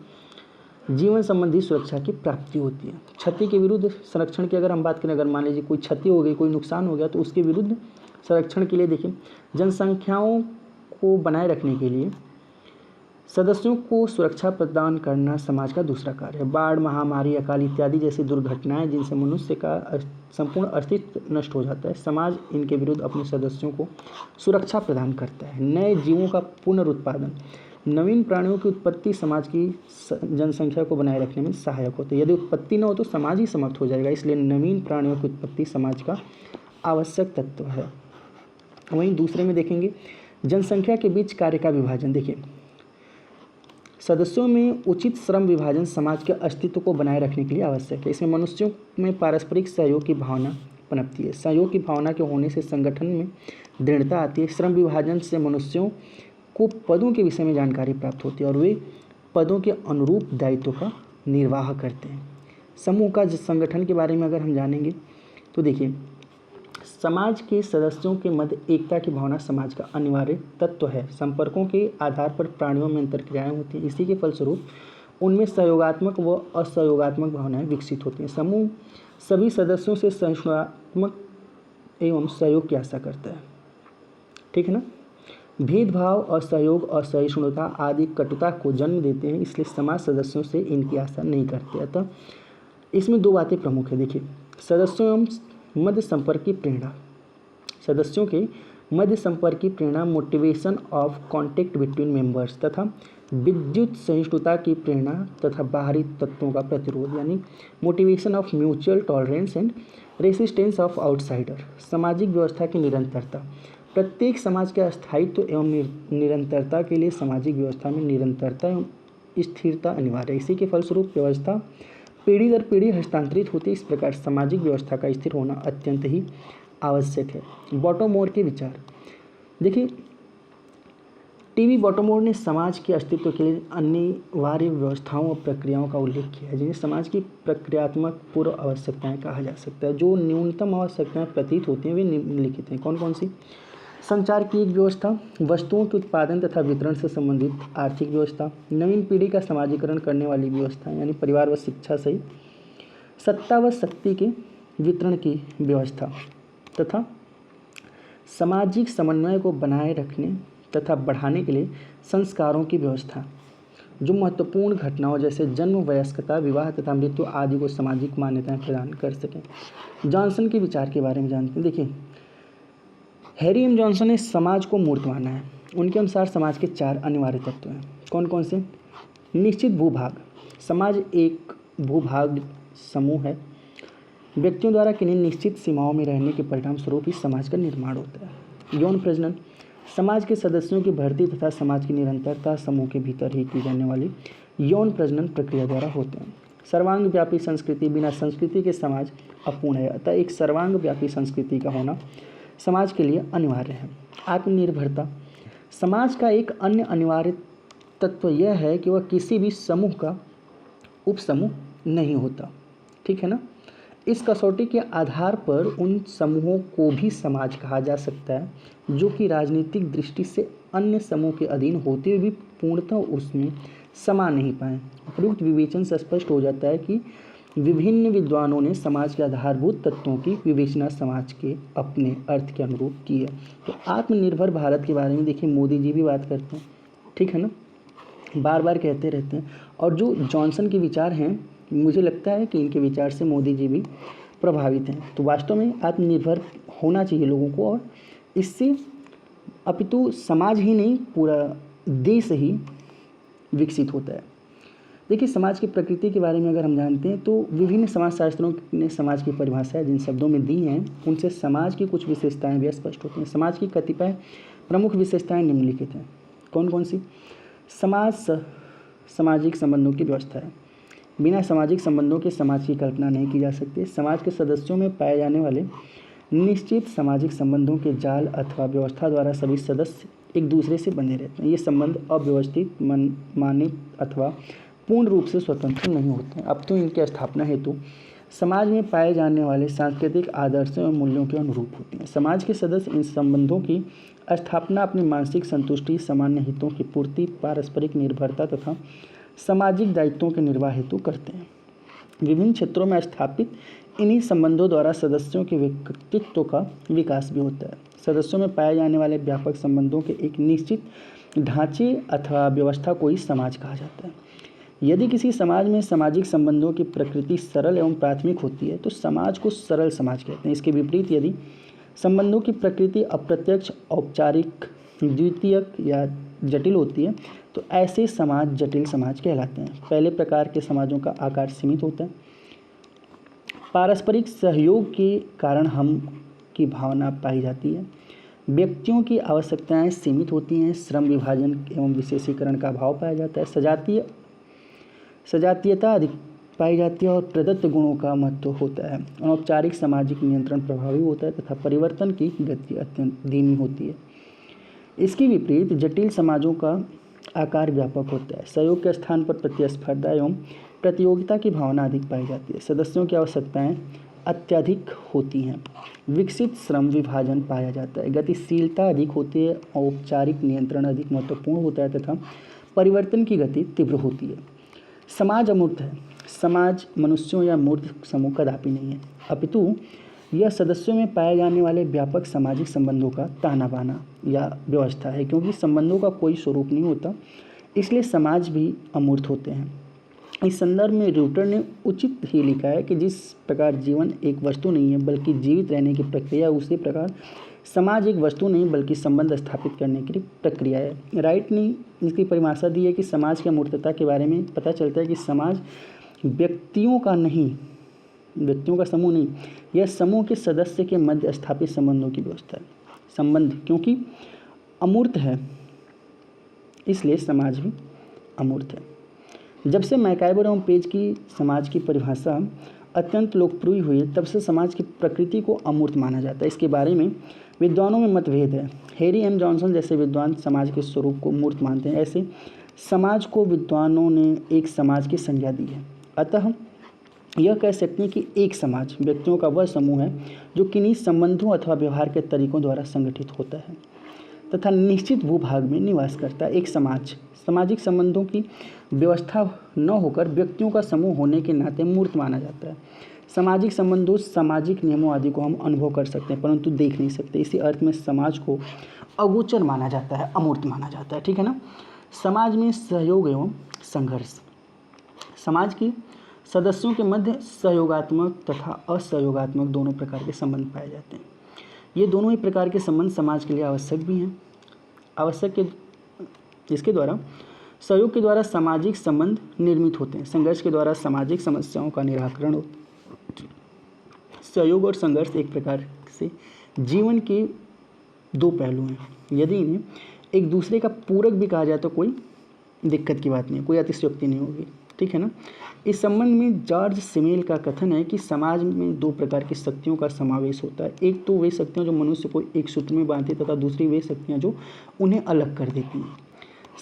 जीवन संबंधी सुरक्षा की प्राप्ति होती है। क्षति के विरुद्ध संरक्षण की अगर हम बात करें, अगर मान लीजिए कोई क्षति हो गई, कोई नुकसान हो गया, तो उसके विरुद्ध संरक्षण के लिए देखिए जनसंख्याओं को बनाए रखने के लिए सदस्यों को सुरक्षा प्रदान करना समाज का दूसरा कार्य है। बाढ़, महामारी, अकाल इत्यादि जैसी दुर्घटनाएं जिनसे मनुष्य का संपूर्ण अस्तित्व नष्ट हो जाता है, समाज इनके विरुद्ध अपने सदस्यों को सुरक्षा प्रदान करता है। नए जीवों का पुनरुत्पादन, नवीन प्राणियों की उत्पत्ति समाज की जनसंख्या को बनाए रखने में सहायक होती है। यदि उत्पत्ति न हो तो समाज ही समाप्त हो जाएगा, इसलिए नवीन प्राणियों की उत्पत्ति समाज का आवश्यक तत्व है। वहीं दूसरे में देखेंगे जनसंख्या के बीच कार्य का विभाजन। देखिए सदस्यों में उचित श्रम विभाजन समाज के अस्तित्व को बनाए रखने के लिए आवश्यक है। इसमें मनुष्यों में पारस्परिक सहयोग की भावना पनपती है। सहयोग की भावना के होने से संगठन में दृढ़ता आती है। श्रम विभाजन से मनुष्यों को पदों के विषय में जानकारी प्राप्त होती है और वे पदों के अनुरूप दायित्व का निर्वाह करते हैं। समूह का संगठन के बारे में अगर हम जानेंगे तो देखिए समाज के सदस्यों के मध्य एकता की भावना समाज का अनिवार्य तत्व है। संपर्कों के आधार पर प्राणियों में अंतर्क्रियाएं होती हैं। इसी के फलस्वरूप उनमें सहयोगात्मक व असहयोगात्मक भावनाएं विकसित होती हैं। समूह सभी सदस्यों से सहिष्णुतात्मक एवं सहयोग की आशा करता है, ठीक है ना। भेदभाव, असहयोग, असहिष्णुता आदि कटुता को जन्म देते हैं, इसलिए समाज सदस्यों से इनकी आशा नहीं करते। अतः इसमें 2 बातें प्रमुख है। देखिए सदस्यों एवं मध्य संपर्क की प्रेरणा। सदस्यों के मध्य संपर्क की प्रेरणा, motivation of contact between members, तथा विद्युत सहिष्णुता की प्रेरणा तथा बाहरी तत्वों का प्रतिरोध यानी motivation of mutual tolerance and resistance of outsider. सामाजिक व्यवस्था की निरंतरता। प्रत्येक समाज के स्थायित्व एवं निरंतरता के लिए सामाजिक व्यवस्था में निरंतरता एवं स्थिरता अनिवार्य है। इसी के फलस्वरूप व्यवस्था पीढ़ी दर पीढ़ी हस्तांतरित होती है। इस प्रकार सामाजिक व्यवस्था का स्थिर होना अत्यंत ही आवश्यक है। बॉटममोर के विचार। देखिए टीवी बॉटममोर ने समाज के अस्तित्व के लिए अनिवार्य व्यवस्थाओं और प्रक्रियाओं का उल्लेख किया है, जिन्हें समाज की प्रक्रियात्मक पूर्व आवश्यकताएं कहा जा सकता है। जो न्यूनतम आवश्यकताएं प्रतीत होती हैं वे निम्नलिखित हैं। कौन कौन सी? संचार की एक व्यवस्था, वस्तुओं के उत्पादन तथा वितरण से संबंधित आर्थिक व्यवस्था, नवीन पीढ़ी का समाजीकरण करने वाली व्यवस्था यानी परिवार व शिक्षा सहित सत्ता व शक्ति के वितरण की व्यवस्था, तथा सामाजिक समन्वय को बनाए रखने तथा बढ़ाने के लिए संस्कारों की व्यवस्था, जो महत्वपूर्ण घटनाओं जैसे जन्म, वयस्कता, विवाह तथा मृत्यु आदि को सामाजिक मान्यताएं प्रदान कर सकें। जॉनसन के विचार के बारे में जानते हैं। देखिए हैरी एम जॉनसन ने समाज को मूर्त माना है। उनके अनुसार समाज के 4 अनिवार्य तत्व हैं। कौन कौन से? निश्चित भूभाग। समाज एक भूभाग समूह है। व्यक्तियों द्वारा किन्हीं निश्चित सीमाओं में रहने के परिणाम स्वरूप ही समाज का निर्माण होता है। यौन प्रजनन। समाज के सदस्यों की भर्ती तथा समाज की निरंतरता समूह के भीतर ही की जाने वाली यौन प्रजनन प्रक्रिया द्वारा होते हैं। सर्वांग व्यापी संस्कृति। बिना संस्कृति के समाज अपूर्ण है। अतः एक सर्वांगव्यापी संस्कृति का होना समाज के लिए अनिवार्य है। आत्मनिर्भरता समाज का एक अन्य अनिवार्य तत्व यह है कि वह किसी भी समूह का उपसमूह नहीं होता। ठीक है ना। इस कसौटी के आधार पर उन समूहों को भी समाज कहा जा सकता है जो कि राजनीतिक दृष्टि से अन्य समूह के अधीन होते हुए भी पूर्णतः उसमें समा नहीं पाए। उपयुक्त विवेचन से स्पष्ट हो जाता है कि विभिन्न विद्वानों ने समाज के आधारभूत तत्वों की विवेचना समाज के अपने अर्थ के अनुरूप की है। तो आत्मनिर्भर भारत के बारे में देखिए मोदी जी भी बात करते हैं। ठीक है ना, बार बार कहते रहते हैं। और जो जॉनसन के विचार हैं, मुझे लगता है कि इनके विचार से मोदी जी भी प्रभावित हैं। तो वास्तव में आत्मनिर्भर होना चाहिए लोगों को, और इससे अपितु समाज ही नहीं पूरा देश ही विकसित होता है। देखिए समाज की प्रकृति के बारे में अगर हम जानते हैं तो विभिन्न समाजशास्त्रों ने समाज की परिभाषाएं जिन शब्दों में दी हैं उनसे समाज की कुछ विशेषताएं भी स्पष्ट होती हैं। समाज की कतिपय प्रमुख विशेषताएं निम्नलिखित हैं। कौन कौन सी? सामाजिक संबंधों की व्यवस्था है। बिना सामाजिक संबंधों के समाज की कल्पना नहीं की जा सकती। समाज के सदस्यों में पाए जाने वाले निश्चित सामाजिक संबंधों के जाल अथवा व्यवस्था द्वारा सभी सदस्य एक दूसरे से बंधे रहते हैं। ये संबंध अव्यवस्थित, मनमानित अथवा पूर्ण रूप से स्वतंत्र नहीं होते हैं। अब तो इनकी स्थापना हेतु समाज में पाए जाने वाले सांस्कृतिक आदर्शों और मूल्यों के अनुरूप होती हैं। समाज के सदस्य इन संबंधों की स्थापना अपनी मानसिक संतुष्टि, सामान्य हितों की पूर्ति, पारस्परिक निर्भरता तथा सामाजिक दायित्वों के निर्वाह हेतु करते हैं। विभिन्न क्षेत्रों में स्थापित इन्हीं संबंधों द्वारा सदस्यों के व्यक्तित्व का विकास भी होता है। सदस्यों में पाए जाने वाले व्यापक संबंधों के एक निश्चित ढांचे अथवा व्यवस्था को ही समाज कहा जाता है। यदि किसी समाज में सामाजिक संबंधों की प्रकृति सरल एवं प्राथमिक होती है तो समाज को सरल समाज कहते हैं। इसके विपरीत यदि संबंधों की प्रकृति अप्रत्यक्ष, औपचारिक, द्वितीयक या जटिल होती है तो ऐसे समाज जटिल समाज कहलाते हैं। पहले प्रकार के समाजों का आकार सीमित होता है। पारस्परिक सहयोग के कारण हम की भावना पाई जाती है। व्यक्तियों की आवश्यकताएं सीमित होती हैं। श्रम विभाजन एवं विशेषीकरण का अभाव पाया जाता है। सजातीयता अधिक पाई जाती है और प्रदत्त गुणों का महत्व होता है। अनौपचारिक सामाजिक नियंत्रण प्रभावी होता है तथा परिवर्तन की गति अत्यंत धीमी होती है। इसके विपरीत जटिल समाजों का आकार व्यापक होता है। सहयोग के स्थान पर प्रतिस्पर्धा एवं प्रतियोगिता की भावना अधिक पाई जाती है। सदस्यों की आवश्यकताएं अत्यधिक होती हैं। विकसित श्रम विभाजन पाया जाता है। गतिशीलता अधिक होती है। औपचारिक नियंत्रण अधिक महत्वपूर्ण होता है तथा परिवर्तन की गति तीव्र होती है। समाज अमूर्त है। समाज मनुष्यों या मूर्त समूह कदापि नहीं है, अपितु यह सदस्यों में पाए जाने वाले व्यापक सामाजिक संबंधों का ताना बाना या व्यवस्था है। क्योंकि संबंधों का कोई स्वरूप नहीं होता, इसलिए समाज भी अमूर्त होते हैं। इस संदर्भ में रूटर ने उचित ही लिखा है कि जिस प्रकार जीवन एक वस्तु नहीं है बल्कि जीवित रहने की प्रक्रिया, उसी प्रकार समाज एक वस्तु नहीं बल्कि संबंध स्थापित करने की प्रक्रिया है। राइट ने इसकी परिभाषा दी है कि समाज की अमूर्तता के बारे में पता चलता है कि समाज व्यक्तियों का समूह नहीं, यह समूह के सदस्य के मध्य स्थापित संबंधों की व्यवस्था है। संबंध क्योंकि अमूर्त है इसलिए समाज भी अमूर्त है। जब से मैकाइवर एवं पेज की समाज की परिभाषा अत्यंत लोकप्रिय हुई तब से समाज की प्रकृति को अमूर्त माना जाता है। इसके बारे में विद्वानों में मतभेद है। हैरी एम जॉनसन जैसे विद्वान समाज के स्वरूप को मूर्त मानते हैं। ऐसे समाज को विद्वानों ने एक समाज की संज्ञा दी है। अतः यह कह सकते हैं कि एक समाज व्यक्तियों का वह समूह है जो किन्हीं संबंधों अथवा व्यवहार के तरीकों द्वारा संगठित होता है तथा निश्चित भूभाग में निवास करता है। एक समाज सामाजिक संबंधों की व्यवस्था न होकर व्यक्तियों का समूह होने के नाते मूर्त माना जाता है। सामाजिक संबंधों, सामाजिक नियमों आदि को हम अनुभव कर सकते हैं परंतु देख नहीं सकते। इसी अर्थ में समाज को अगोचर माना जाता है, अमूर्त माना जाता है। ठीक है ना। समाज में सहयोग एवं संघर्ष। समाज के सदस्यों के मध्य सहयोगात्मक तथा असहयोगात्मक दोनों प्रकार के संबंध पाए जाते हैं। ये दोनों ही प्रकार के संबंध समाज के लिए आवश्यक भी हैं। इसके द्वारा सहयोग के द्वारा सामाजिक संबंध निर्मित होते हैं। संघर्ष के द्वारा सामाजिक समस्याओं का निराकरण होता है। सहयोग और संघर्ष एक प्रकार से जीवन के दो पहलू हैं। यदि इन्हें एक दूसरे का पूरक भी कहा जाए तो कोई दिक्कत की बात नहीं है, कोई अतिशयोक्ति नहीं होगी। ठीक है ना। इस संबंध में जॉर्ज सिमेल का कथन है कि समाज में दो प्रकार की शक्तियों का समावेश होता है। एक तो वे शक्तियाँ जो मनुष्य को एक सूत्र में बांधती तथा दूसरी वे शक्तियाँ जो उन्हें अलग कर देती हैं।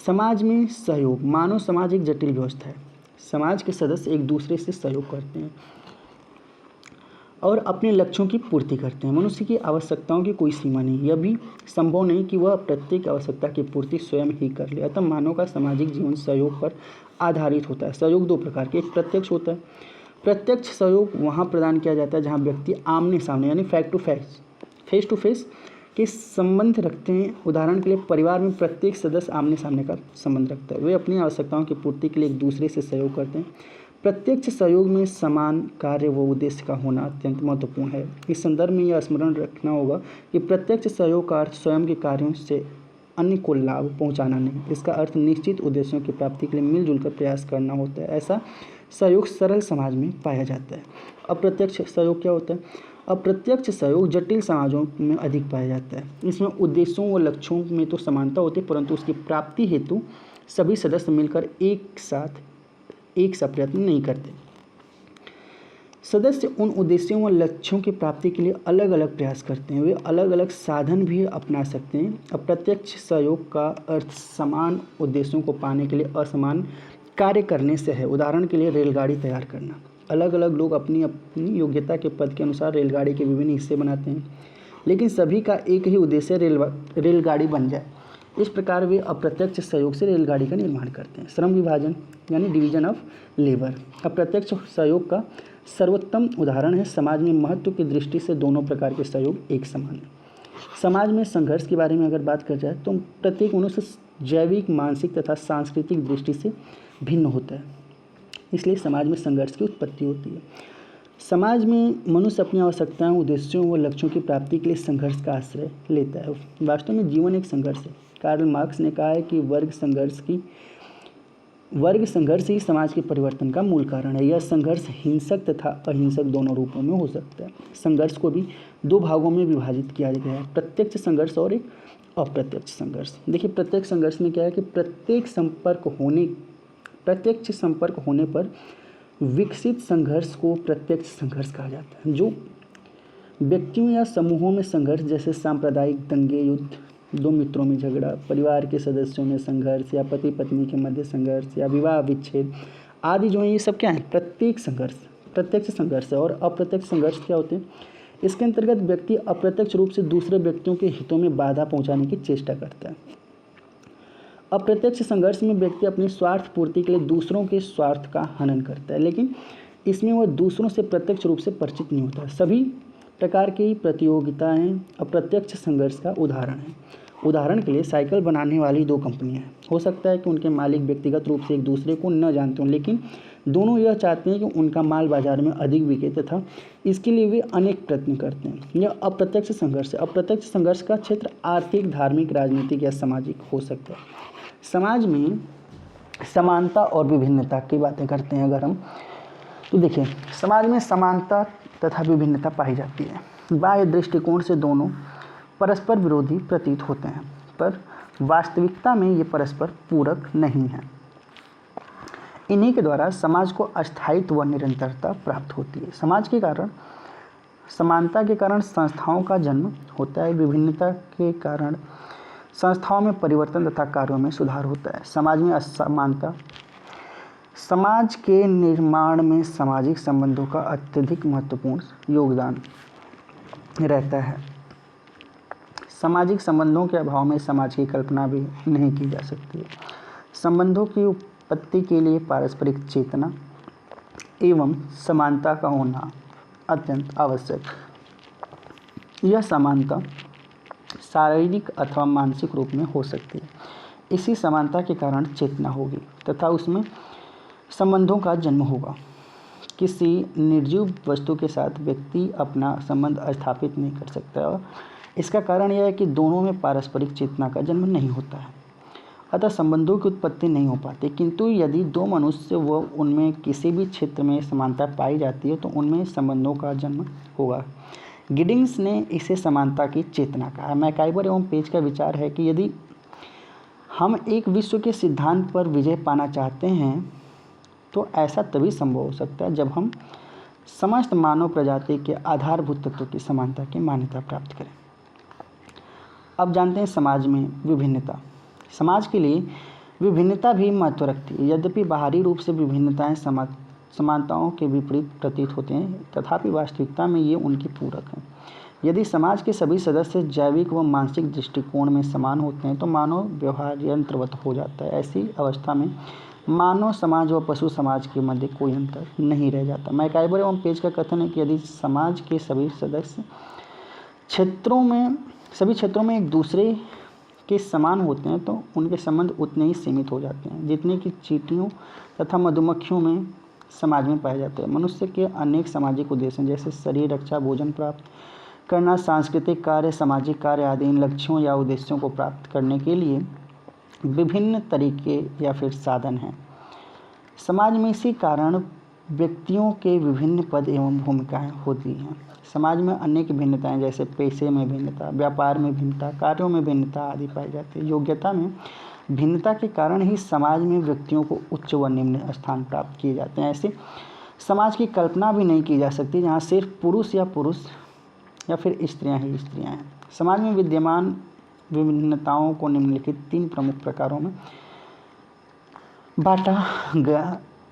समाज में सहयोग, मानव समाज एक जटिल व्यवस्था है। समाज के सदस्य एक दूसरे से सहयोग करते हैं और अपने लक्ष्यों की पूर्ति करते हैं। मनुष्य की आवश्यकताओं की कोई सीमा नहीं, यह भी संभव नहीं कि वह प्रत्येक आवश्यकता की पूर्ति स्वयं ही कर ले। अतः मानव का सामाजिक जीवन सहयोग पर आधारित होता है। सहयोग दो प्रकार के, एक प्रत्यक्ष होता है। प्रत्यक्ष सहयोग वहाँ प्रदान किया जाता है जहाँ व्यक्ति आमने सामने यानी फेस टू फेस के संबंध रखते हैं। उदाहरण के लिए परिवार में प्रत्येक सदस्य आमने सामने का संबंध रखता है, वे अपनी आवश्यकताओं की पूर्ति के लिए एक दूसरे से सहयोग करते हैं। प्रत्यक्ष सहयोग में समान कार्य व उद्देश्य का होना अत्यंत महत्वपूर्ण है। इस संदर्भ में यह स्मरण रखना होगा कि प्रत्यक्ष सहयोग का अर्थ स्वयं के कार्यों से अन्य को लाभ पहुंचाना नहीं, इसका अर्थ निश्चित उद्देश्यों की प्राप्ति के लिए मिलजुल कर प्रयास करना होता है। ऐसा सहयोग सरल समाज में पाया जाता है। अप्रत्यक्ष सहयोग क्या होता है? अप्रत्यक्ष सहयोग जटिल समाजों में अधिक पाया जाता है। इसमें उद्देश्यों व लक्ष्यों में तो समानता होती है, परंतु उसकी प्राप्ति हेतु सभी सदस्य मिलकर एक साथ प्रयत्न नहीं करते। सदस्य उन उद्देश्यों व लक्ष्यों की प्राप्ति के लिए अलग अलग प्रयास करते हैं, वे अलग अलग साधन भी अपना सकते हैं। अप्रत्यक्ष सहयोग का अर्थ समान उद्देश्यों को पाने के लिए असमान कार्य करने से है। उदाहरण के लिए रेलगाड़ी तैयार करना, अलग अलग लोग अपनी अपनी योग्यता के पद के अनुसार रेलगाड़ी के विभिन्न हिस्से बनाते हैं, लेकिन सभी का एक ही उद्देश्य रेलगाड़ी बन जाए। इस प्रकार वे अप्रत्यक्ष सहयोग से रेलगाड़ी का निर्माण करते हैं। श्रम विभाजन यानी डिवीजन ऑफ लेबर अप्रत्यक्ष सहयोग का सर्वोत्तम उदाहरण है। समाज में महत्व की दृष्टि से दोनों प्रकार के सहयोग एक समान है। समाज में संघर्ष के बारे में अगर बात कर जाए तो प्रत्येक मनुष्य जैविक, मानसिक तथा सांस्कृतिक दृष्टि से भिन्न होता है, इसलिए समाज में संघर्ष की उत्पत्ति होती है। समाज में मनुष्य अपनी आवश्यकताओं, उद्देश्यों व लक्ष्यों की प्राप्ति के लिए संघर्ष का आश्रय लेता है। वास्तव में जीवन एक संघर्ष है। कार्ल मार्क्स ने कहा है कि वर्ग संघर्ष ही समाज के परिवर्तन का मूल कारण है। यह संघर्ष हिंसक तथा अहिंसक दोनों रूपों में हो सकता है। संघर्ष को भी दो भागों में विभाजित किया गया है, प्रत्यक्ष संघर्ष और एक अप्रत्यक्ष संघर्ष। देखिए, प्रत्यक्ष संघर्ष में क्या है कि प्रत्यक्ष संपर्क होने पर विकसित संघर्ष को प्रत्यक्ष संघर्ष कहा जाता है। जो व्यक्तियों या समूहों में संघर्ष, जैसे सांप्रदायिक दंगे, युद्ध, दो मित्रों में झगड़ा, परिवार के सदस्यों में संघर्ष, या पति पत्नी के मध्य संघर्ष, या विवाह विच्छेद आदि जो है, ये सब क्या है? प्रत्यक्ष संघर्ष है। और अप्रत्यक्ष संघर्ष क्या होते हैं? इसके अंतर्गत व्यक्ति अप्रत्यक्ष रूप से दूसरे व्यक्तियों के हितों में बाधा पहुंचाने की चेष्टा करता है। अप्रत्यक्ष संघर्ष में व्यक्ति अपनी स्वार्थ पूर्ति के लिए दूसरों के स्वार्थ का हनन करता है, लेकिन इसमें वह दूसरों से प्रत्यक्ष रूप से परिचित नहीं होता। सभी प्रकार की प्रतियोगिताएं अप्रत्यक्ष संघर्ष का उदाहरण है। उदाहरण के लिए साइकिल बनाने वाली दो कंपनियां हैं। हो सकता है कि उनके मालिक व्यक्तिगत रूप से एक दूसरे को न जानते हों, लेकिन दोनों यह चाहते हैं कि उनका माल बाजार में अधिक बिके तथा इसके लिए वे अनेक प्रयत्न करते हैं। यह अप्रत्यक्ष संघर्ष है। अप्रत्यक्ष संघर्ष का क्षेत्र आर्थिक, धार्मिक, राजनीतिक या सामाजिक हो सकता है। समाज में समानता और विभिन्नता की बातें करते हैं अगर हम, तो देखिए, समाज में समानता तथा विभिन्नता पाई जाती है। बाह्य दृष्टिकोण से दोनों परस्पर विरोधी प्रतीत होते हैं, पर वास्तविकता में ये परस्पर पूरक नहीं है। इन्हीं के द्वारा समाज को अस्थायित्व व निरंतरता प्राप्त होती है। समानता के कारण संस्थाओं का जन्म होता है। विभिन्नता के कारण संस्थाओं में परिवर्तन तथा कार्यों में सुधार होता है। समाज में असमानता समाज के निर्माण में सामाजिक संबंधों का अत्यधिक महत्वपूर्ण योगदान रहता है। सामाजिक संबंधों के अभाव में समाज की कल्पना भी नहीं की जा सकती। संबंधों की उत्पत्ति के लिए पारस्परिक चेतना एवं समानता का होना अत्यंत आवश्यक। यह समानता शारीरिक अथवा मानसिक रूप में हो सकती है। इसी समानता के कारण चेतना होगी तथा उसमें संबंधों का जन्म होगा। किसी निर्जीव वस्तु के साथ व्यक्ति अपना संबंध स्थापित नहीं कर सकता, और इसका कारण यह है कि दोनों में पारस्परिक चेतना का जन्म नहीं होता है, अतः संबंधों की उत्पत्ति नहीं हो पाती। किंतु यदि दो मनुष्य व उनमें किसी भी क्षेत्र में समानता पाई जाती है तो उनमें संबंधों का जन्म होगा। गिडिंग्स ने इसे समानता की चेतना कहा। मैकाइवर एवं पेज का विचार है कि यदि हम एक विश्व के सिद्धांत पर विजय पाना चाहते हैं तो ऐसा तभी संभव हो सकता है जब हम समस्त मानव प्रजाति के आधारभूत तत्वों की समानता की मान्यता प्राप्त करें। अब जानते हैं समाज में विभिन्नता। समाज के लिए विभिन्नता भी महत्व रखती है। यद्यपि बाहरी रूप से विभिन्नताएं समानताओं के विपरीत प्रतीत होते हैं, तथापि वास्तविकता में ये उनकी पूरक हैं। यदि समाज के सभी सदस्य जैविक व मानसिक दृष्टिकोण में समान होते हैं तो मानव व्यवहार यंत्रवत हो जाता है। ऐसी अवस्था में मानव समाज व पशु समाज के मध्य कोई अंतर नहीं रह जाता। मैकाइवर एवं पेज का कथन है कि यदि समाज के सभी क्षेत्रों में एक दूसरे के समान होते हैं तो उनके संबंध उतने ही सीमित हो जाते हैं जितने कि चींटियों तथा मधुमक्खियों में समाज में पाए जाते हैं। मनुष्य के अनेक सामाजिक उद्देश्य जैसे शरीर रक्षा, भोजन प्राप्त करना, सांस्कृतिक कार्य, सामाजिक कार्य आदि इन लक्ष्यों या उद्देश्यों को प्राप्त करने के लिए विभिन्न तरीके या फिर साधन हैं। समाज में इसी कारण व्यक्तियों के विभिन्न पद एवं भूमिकाएं होती हैं। समाज में अनेक भिन्नताएं जैसे पेशे में भिन्नता, व्यापार में भिन्नता, कार्यों में भिन्नता आदि पाई जाती है। योग्यता में भिन्नता के कारण ही समाज में व्यक्तियों को उच्च व निम्न स्थान प्राप्त किए जाते हैं। ऐसे समाज की कल्पना भी नहीं की जा सकती जहाँ सिर्फ पुरुष या फिर स्त्रियां ही स्त्रियां हैं। समाज में विद्यमान विभिन्नताओं को निम्नलिखित 3 प्रमुख प्रकारों में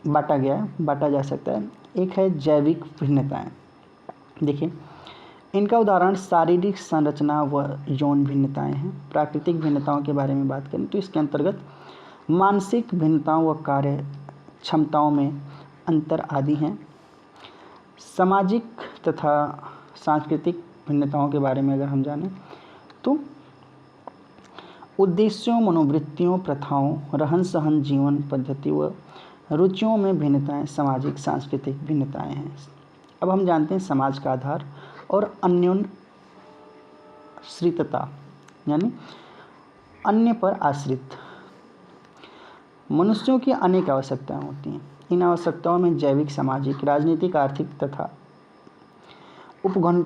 बांटा जा सकता है। एक है जैविक भिन्नताएं। देखिए, इनका उदाहरण शारीरिक संरचना व यौन भिन्नताएं हैं। प्राकृतिक भिन्नताओं के बारे में बात करें तो इसके अंतर्गत मानसिक भिन्नताओं व कार्य क्षमताओं में अंतर आदि हैं। सामाजिक तथा सांस्कृतिक भिन्नताओं के बारे में अगर हम जानें तो उद्देश्यों, मनोवृत्तियों, प्रथाओं, रहन सहन, जीवन पद्धति व रुचियों में भिन्नताएं सामाजिक सांस्कृतिक भिन्नताएं हैं। अब हम जानते हैं समाज का आधार और अन्योन्याश्रितता यानी अन्य पर आश्रित। मनुष्यों की अनेक आवश्यकताएं होती हैं। इन आवश्यकताओं में जैविक, सामाजिक, राजनीतिक, आर्थिक तथा उपखंड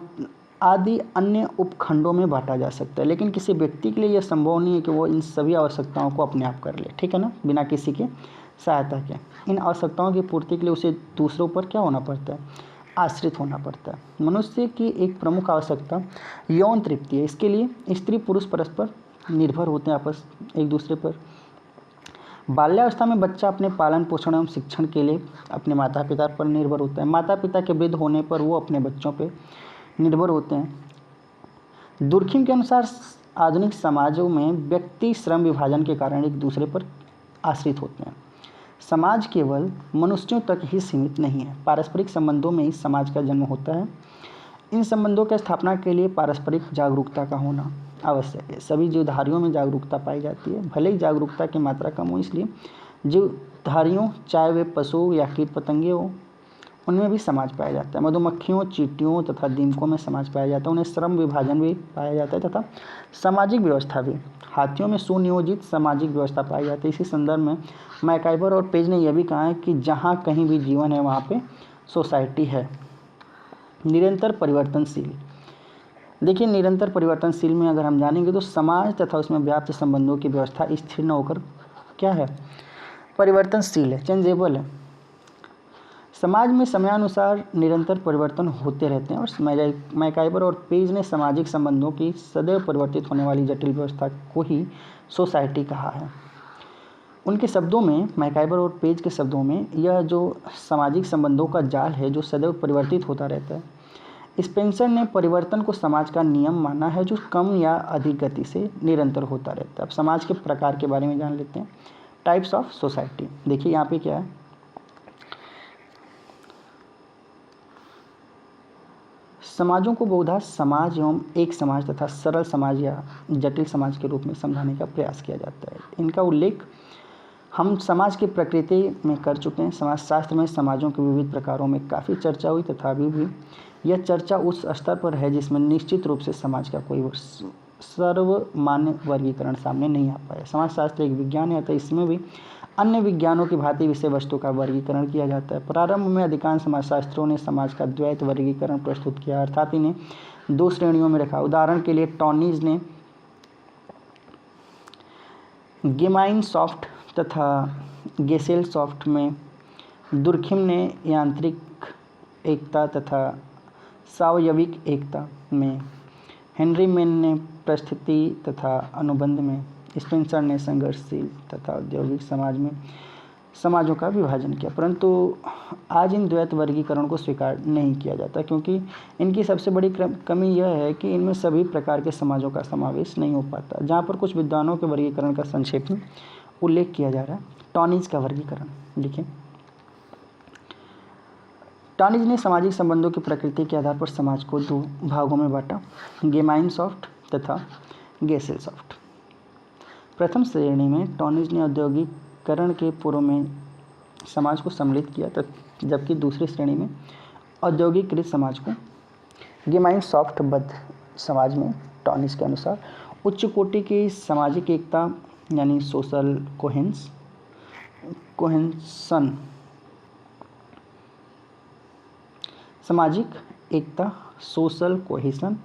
आदि अन्य उपखंडों में बांटा जा सकता है। लेकिन किसी व्यक्ति के लिए यह संभव नहीं है कि वो इन सभी आवश्यकताओं को अपने आप कर ले, ठीक है ना, बिना किसी के सहायता के। इन आवश्यकताओं की पूर्ति के लिए उसे दूसरों पर क्या होना पड़ता है? आश्रित होना पड़ता है। मनुष्य की एक प्रमुख आवश्यकता यौन तृप्ति है। इसके लिए स्त्री पुरुष परस्पर निर्भर होते हैं आपस एक दूसरे पर। बाल्यावस्था में बच्चा अपने पालन पोषण एवं शिक्षण के लिए अपने माता पिता पर निर्भर होता है। माता पिता के वृद्ध होने पर वो अपने बच्चों पर निर्भर होते हैं। दुर्खिम के अनुसार आधुनिक समाजों में व्यक्ति श्रम विभाजन के कारण एक दूसरे पर आश्रित होते हैं। समाज केवल मनुष्यों तक ही सीमित नहीं है। पारस्परिक संबंधों में ही समाज का जन्म होता है। इन संबंधों की स्थापना के लिए पारस्परिक जागरूकता का होना आवश्यक है। सभी जीवधारियों में जागरूकता पाई जाती है। भले ही जागरूकता की मात्रा कम हो, इसलिए जीवधारियों, चाहे वे पशु या कीट पतंगे हो, उनमें भी समाज पाया जाता है। मधुमक्खियों, चींटियों तथा दीमकों में समाज पाया जाता है। उन्हें श्रम विभाजन भी पाया जाता है तथा सामाजिक व्यवस्था भी। हाथियों में सुनियोजित सामाजिक व्यवस्था पाई जाती है। इसी संदर्भ में मैकाइवर और पेज ने यह भी कहा है कि जहाँ कहीं भी जीवन है वहाँ पे सोसाइटी है। निरंतर परिवर्तनशील। देखिए, निरंतर परिवर्तनशील में अगर हम जानेंगे तो समाज तथा उसमें व्याप्त संबंधों की व्यवस्था स्थिर न होकर क्या है? परिवर्तनशील है, चेंजेबल है। समाज में समयानुसार निरंतर परिवर्तन होते रहते हैं और मैकाइवर और पेज ने सामाजिक संबंधों की सदैव परिवर्तित होने वाली जटिल व्यवस्था को ही सोसाइटी कहा है। उनके शब्दों में, मैकाइवर और पेज के शब्दों में, यह जो सामाजिक संबंधों का जाल है जो सदैव परिवर्तित होता रहता है। स्पेंसर ने परिवर्तन को समाज का नियम माना है जो कम या अधिक गति से निरंतर होता रहता है। अब समाज के प्रकार के बारे में जान लेते हैं। Types of society. देखिए यहाँ पे क्या है, समाजों को बहुधा समाज एवं एक समाज तथा सरल समाज या जटिल समाज के रूप में समझाने का प्रयास किया जाता है। इनका उल्लेख हम समाज की प्रकृति में कर चुके हैं। समाजशास्त्र में समाजों के विविध प्रकारों में काफ़ी चर्चा हुई तथा अभी भी यह चर्चा उस स्तर पर है जिसमें निश्चित रूप से समाज का कोई सर्वमान्य वर्गीकरण सामने नहीं आ पाया। समाजशास्त्र एक विज्ञान है, अतः इसमें भी अन्य विज्ञानों की भांति विषय वस्तु का वर्गीकरण किया जाता है। प्रारंभ में अधिकांश समाजशास्त्रियों ने समाज का द्वैत वर्गीकरण प्रस्तुत किया, अर्थात इन्हें 2 श्रेणियों में रखा। उदाहरण के लिए टॉनीज ने गेमाइन सॉफ्ट तथा गेसेल सॉफ्ट में दुर्खिम ने यांत्रिक एकता तथा सावयविक एकता में, हेनरी मेन ने परिस्थिति तथा अनुबंध में, स्पेंसर ने संघर्षशील तथा औद्योगिक समाजों का विभाजन किया। परंतु आज इन द्वैत वर्गीकरण को स्वीकार नहीं किया जाता, क्योंकि इनकी सबसे बड़ी कमी यह है कि इनमें सभी प्रकार के समाजों का समावेश नहीं हो पाता। जहाँ पर कुछ विद्वानों के वर्गीकरण का संक्षेप में उल्लेख किया जा रहा है। टॉनिज का वर्गीकरण देखिए। टॉनिज ने सामाजिक संबंधों की प्रकृति के आधार पर समाज को दो भागों में बांटा, गेमाइन सॉफ्ट तथा गेसेल-सॉफ्ट। प्रथम श्रेणी में टॉनिज ने औद्योगिकरण के पूर्व में समाज को सम्मिलित किया, जबकि दूसरी श्रेणी में औद्योगिकृत समाज को, गेमाइन सॉफ्ट बद्ध समाज में टॉनिज के अनुसार उच्च कोटि की सामाजिक एकता यानी सोशल कोहेंसन, सामाजिक एकता सोशल कोहेसन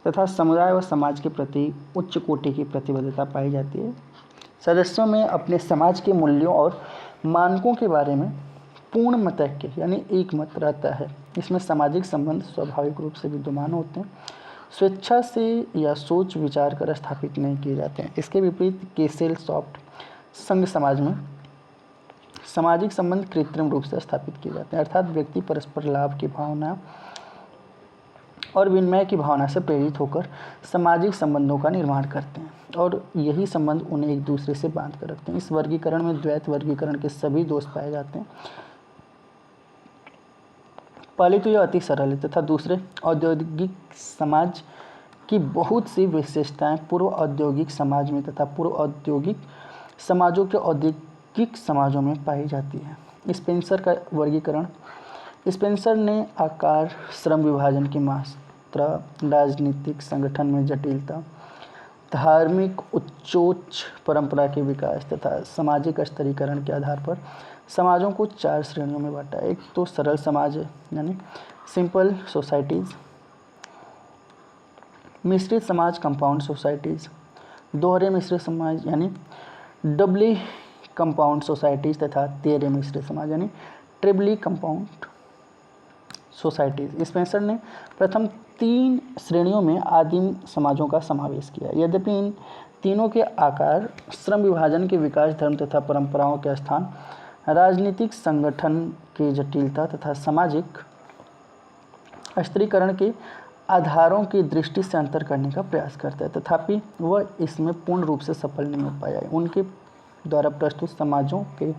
तथा समुदाय व समाज के प्रति उच्च कोटि की प्रतिबद्धता पाई जाती है। सदस्यों में अपने समाज के मूल्यों और मानकों के बारे में पूर्ण मतैक्य यानी एक मत रहता है। इसमें सामाजिक संबंध स्वाभाविक रूप से विद्यमान होते हैं, स्वेच्छा से या सोच विचार कर स्थापित नहीं किए जाते हैं। इसके विपरीत गेसेल-सॉफ्ट संघ समाज में सामाजिक संबंध कृत्रिम रूप से स्थापित किए जाते हैं, अर्थात व्यक्ति परस्पर लाभ की भावना और विनिमय की भावना से प्रेरित होकर सामाजिक संबंधों का निर्माण करते हैं और यही संबंध उन्हें एक दूसरे से बांध कर रखते हैं। इस वर्गीकरण में द्वैत वर्गीकरण के सभी दोष पाए जाते हैं। पहले तो यह अति सरल है तथा दूसरे औद्योगिक समाज की बहुत सी विशेषताएं पूर्व औद्योगिक समाज में तथा पूर्व औद्योगिक समाजों के औद्योगिक समाजों में पाई जाती है। स्पेंसर का वर्गीकरण। स्पेंसर ने आकार, श्रम विभाजन की मात्रा, राजनीतिक संगठन में जटिलता, धार्मिक उच्चोच्च परंपरा के विकास तथा सामाजिक स्तरीकरण के आधार पर समाजों को 4 श्रेणियों में बांटा। एक तो सरल समाज है यानी सिंपल सोसाइटीज़, मिश्रित समाज कंपाउंड सोसाइटीज़, दोहरे मिश्रित समाज यानी डबली कंपाउंड सोसाइटीज़ तथा तेहरे मिश्रित समाज यानी ट्रिपली कंपाउंड सोसाइटीज़। स्पेंसर ने प्रथम 3 श्रेणियों में आदिम समाजों का समावेश किया। यद्यपि इन तीनों के आकार, श्रम विभाजन के विकास, धर्म तथा परंपराओं के स्थान, राजनीतिक संगठन की जटिलता तथा सामाजिक स्तरीकरण के आधारों की दृष्टि से अंतर करने का प्रयास करता है, तथापि वह इसमें पूर्ण रूप से सफल नहीं हो पाया। उनके द्वारा प्रस्तुत समाजों के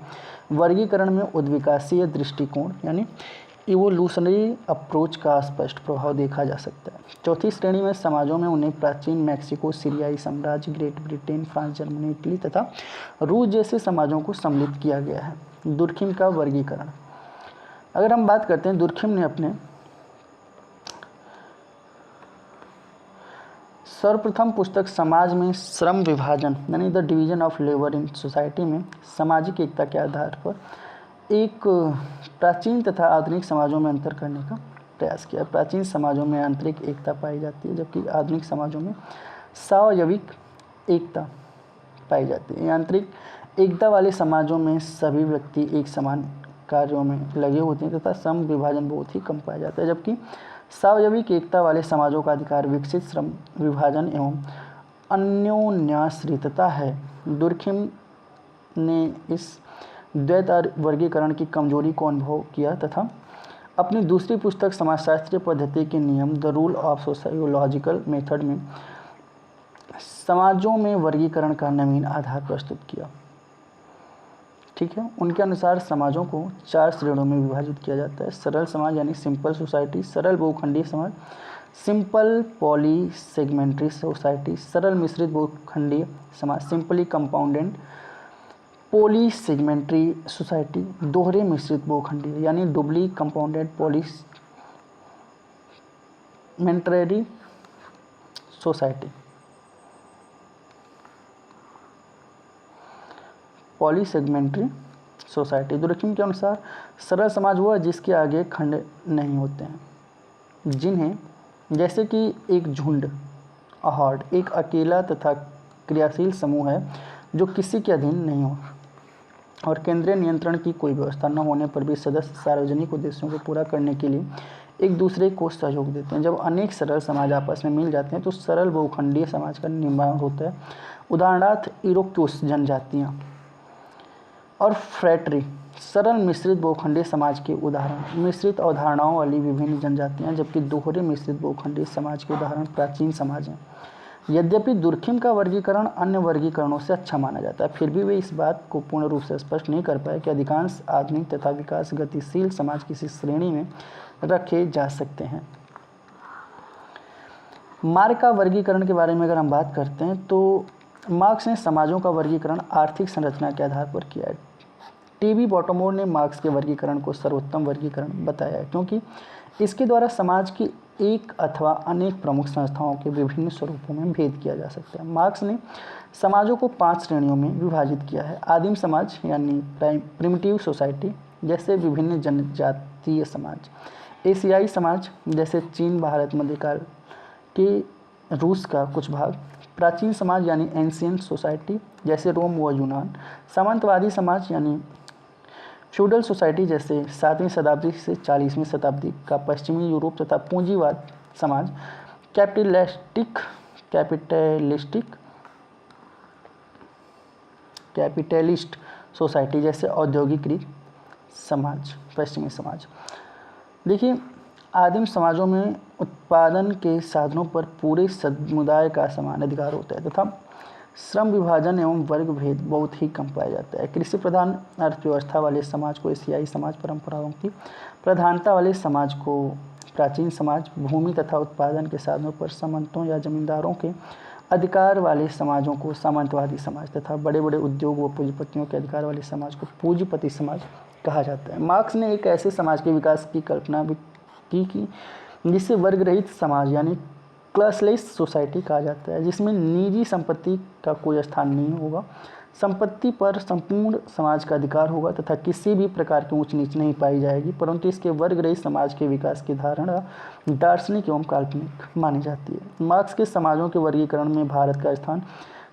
वर्गीकरण में उद्विकासीय दृष्टिकोण यानी इवोल्यूशनरी अप्रोच का स्पष्ट प्रभाव देखा जा सकता है। चौथी श्रेणी में समाजों में उन्हें प्राचीन मैक्सिको, सीरियाई साम्राज्य, great Britain, France, Germany, Italy तथा रूस जैसे समाजों को सम्मिलित किया गया है। दुर्खिम का वर्गीकरण। अगर हम बात करते हैं, दुर्खिम ने अपने सर्वप्रथम पुस्तक समाज में श्रम विभाजन यानी the division of labour in society में सामाजिक एकता के आधार पर एक प्राचीन तथा आधुनिक समाजों में अंतर करने का प्रयास किया। प्राचीन समाजों में आंतरिक एकता पाई जाती है, जबकि आधुनिक समाजों में सावयविक एकता पाई जाती है। आंतरिक एकता वाले समाजों में सभी व्यक्ति एक समान कार्यों में लगे होते हैं तथा श्रम विभाजन बहुत ही कम पाया जाता है, जबकि सावयविक एकता वाले समाजों का अधिकार विकसित श्रम विभाजन एवं अन्योन्याश्रितता है। दुर्खिम ने इस द्वैत वर्गीकरण की कमजोरी को अनुभव किया तथा अपनी दूसरी पुस्तक समाजशास्त्रीय पद्धति के नियम the rule of sociological method में समाजों में वर्गीकरण का नवीन आधार प्रस्तुत किया। ठीक है, उनके अनुसार समाजों को 4 श्रेणियों में विभाजित किया जाता है। सरल समाज यानी सिंपल सोसाइटी, सरल बहुखंडीय समाज, सिंपल पॉली सेगमेंट्री सोसाइटी, सरल मिश्रित बहुखंडीय समाज, simply compounded poly segmentary society, दोहरे मिश्रित बहुखंडीय यानी doubly compounded poly segmentary society. Polysegmentary society. Durkheim के अनुसार सरल समाज वह जिसके आगे खंड नहीं होते हैं, जिन्हें जैसे कि एक झुंड, अहॉर्ड, एक अकेला तथा क्रियाशील समूह है जो किसी के अधीन नहीं हो। और केंद्रीय नियंत्रण की कोई व्यवस्था न होने पर भी सदस्य सार्वजनिक उद्देश्यों को पूरा करने के लिए एक दूसरे को सहयोग देते हैं। जब अनेक सरल समाज आपस में मिल जाते हैं तो सरल बहुखंडीय समाज का निर्माण होता है। उदाहरणार्थ इरोक्यूस जनजातियाँ और फ्रैटरी सरल मिश्रित बहुखंडीय समाज के उदाहरण। मिश्रित अवधारणाओं वाली विभिन्न जनजातियाँ, जबकि दोहरे मिश्रित बहुखंडीय समाज के उदाहरण प्राचीन समाज हैं। यद्यपि दुर्खिम का वर्गीकरण अन्य वर्गीकरणों से अच्छा माना जाता है, फिर भी वे इस बात को पूर्ण रूप से स्पष्ट नहीं कर पाए कि अधिकांश आधुनिक तथा विकास गतिशील समाज किसी श्रेणी में रखे जा सकते हैं। मार्ग का वर्गीकरण के बारे में अगर हम बात करते हैं तो मार्क्स ने समाजों का वर्गीकरण आर्थिक संरचना के आधार पर किया है। टीबी बॉटमोर ने मार्क्स के वर्गीकरण को सर्वोत्तम वर्गीकरण बताया है, क्योंकि इसके द्वारा समाज की एक अथवा अनेक प्रमुख संस्थाओं के विभिन्न स्वरूपों में भेद किया जा सकता है। मार्क्स ने समाजों को 5 श्रेणियों में विभाजित किया है। आदिम समाज यानी प्रिमिटिव सोसाइटी, जैसे विभिन्न जनजातीय समाज। एशियाई समाज, जैसे चीन, भारत, मध्यकाल के रूस का कुछ भाग। प्राचीन समाज यानी एंशियंट सोसाइटी, जैसे रोम व यूनान। सामंतवादी समाज यानी फ्यूडल सोसाइटी, जैसे 7वीं शताब्दी से 40वीं शताब्दी का पश्चिमी यूरोप। तथा पूंजीवाद समाज, कैपिटलिस्ट सोसाइटी, जैसे औद्योगिकीकृत समाज, पश्चिमी समाज। देखिए, आदिम समाजों में उत्पादन के साधनों पर पूरे समुदाय का समान अधिकार होता है तथा श्रम विभाजन एवं वर्ग भेद बहुत ही कम पाया जाता है। कृषि प्रधान अर्थव्यवस्था वाले समाज को एशियाई समाज, परंपराओं की प्रधानता वाले समाज को प्राचीन समाज, भूमि तथा उत्पादन के साधनों पर सामंतों या जमींदारों के अधिकार वाले समाजों को सामंतवादी समाज तथा बड़े बड़े उद्योग व पूंजीपतियों के अधिकार वाले समाज को पूंजीपति समाज कहा जाता है। मार्क्स ने एक ऐसे समाज के विकास की कल्पना भी की जिसे वर्ग रहित समाज यानी क्लासलेस सोसाइटी कहा जाता है, जिसमें निजी संपत्ति का कोई स्थान नहीं होगा, संपत्ति पर संपूर्ण समाज का अधिकार होगा तथा किसी भी प्रकार की ऊंच नीच नहीं पाई जाएगी। परंतु इसके वर्ग रहित समाज के विकास की धारणा दार्शनिक एवं काल्पनिक मानी जाती है। मार्क्स के समाजों के वर्गीकरण में भारत का स्थान।